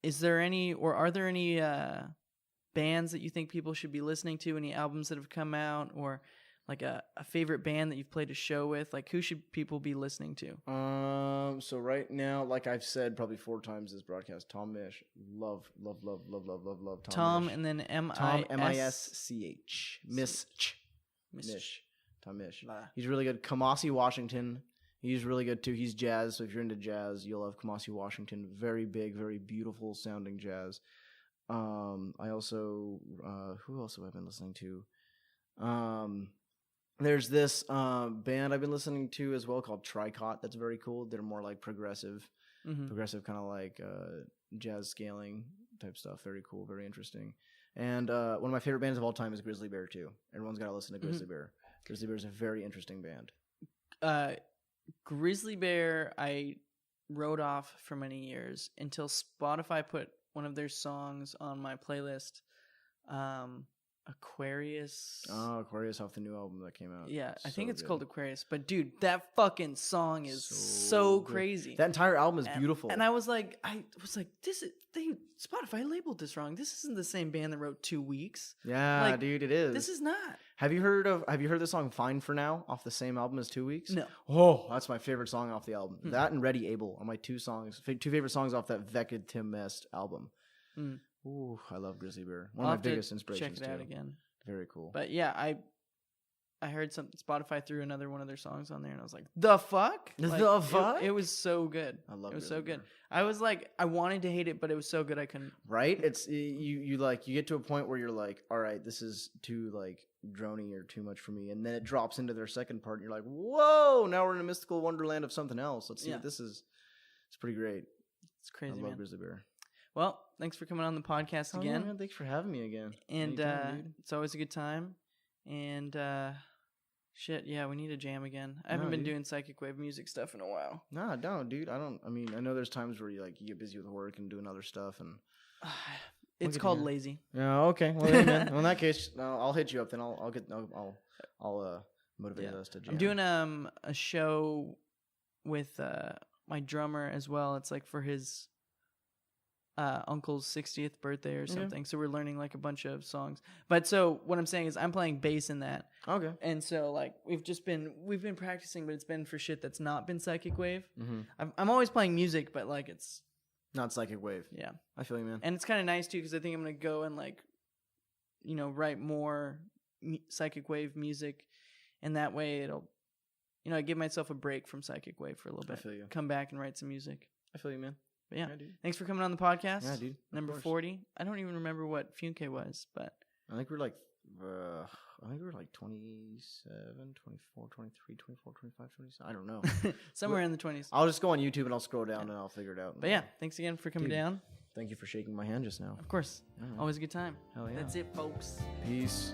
is there any, or are there any bands that you think people should be listening to? Any albums that have come out, or like a favorite band that you've played a show with? Like, who should people be listening to? So right now, like I've said probably 4 times this broadcast, Tom Misch. Love Tom Misch. And then M-I-S-C-H. Misch. Tom Misch. He's really good. Kamasi Washington. He's really good too. He's jazz, so if you're into jazz, you'll love Kamasi Washington. Very big, very beautiful sounding jazz. I also, who else have I been listening to? There's this band I've been listening to as well called Tricot. That's very cool. They're more like progressive kind of like jazz scaling type stuff. Very cool, very interesting. And one of my favorite bands of all time is Grizzly Bear too. Everyone's got to listen to Grizzly Bear. Grizzly Bear is a very interesting band. Grizzly Bear, I wrote off for many years until Spotify put one of their songs on my playlist. Aquarius. Oh, Aquarius off the new album that came out. Yeah, I So think it's good. called Aquarius. But dude, that fucking song is so good. crazy. That entire album is beautiful. And I was like, Spotify labeled this wrong. This isn't the same band that wrote 2 weeks. Yeah, like, dude, it is. This is not. Have you heard the song "Fine for Now" off the same album as 2 Weeks? No. Oh, that's my favorite song off the album. That and "Ready Able" are my two favorite songs off that Vekid Tim Mest album. Ooh, I love Grizzly Bear. One I'll of my have to biggest inspirations. Check it out too. again. Very cool. But yeah, I heard some Spotify threw another one of their songs on there, and I was like, "The fuck! Like, The fuck!" It was so good. I love it. Was Grizzly so good. Bear. I was like, I wanted to hate it, but it was so good I couldn't. Right? It's you get to a point where you're like, all right, this is too like drony or too much for me, and then it drops into their second part, and you're like, whoa! Now we're in a mystical wonderland of something else. Let's see what this is. It's pretty great. It's crazy, I love man. Grizzly Bear. Well, thanks for coming on the podcast Oh, again. yeah, man, thanks for having me again. And Anytime, dude. it's always a good time. And shit, yeah, we need to jam again. I haven't No, been dude. doing psychic wave music stuff in a while. Nah, don't, dude. I mean, I know there's times where you get busy with work and doing other stuff, and It's at called you. lazy. yeah, okay. Well, yeah, man. Well, in that case, I'll hit you up. Then I'll motivate us to jam. I'm doing a show with my drummer as well. It's like for his uncle's 60th birthday or something. So we're learning like a bunch of songs. But so what I'm saying is I'm playing bass in that. Okay. And so like we've been practicing, but it's been for shit that's not been psychic wave. Mm-hmm. I'm always playing music, but like it's Not psychic wave. yeah. I feel you, man. And it's kind of nice too because I think I'm gonna go and like, write more psychic wave music, and that way it'll, I give myself a break from psychic wave for a little bit. I feel you. Come back and write some music. I feel you, man. But yeah, dude. thanks for coming on the podcast. Yeah, dude. Of Number course. 40. I don't even remember what Funke was, but I think we're like 27, 24, 23, 24, 25, 26. I don't know. somewhere in the 20s. I'll just go on YouTube and I'll scroll down and I'll figure it out. But yeah, thanks again for coming Dude. down. Thank you for shaking my hand just now. Of course. All right. Always a good time. Hell yeah. That's it, folks. Peace.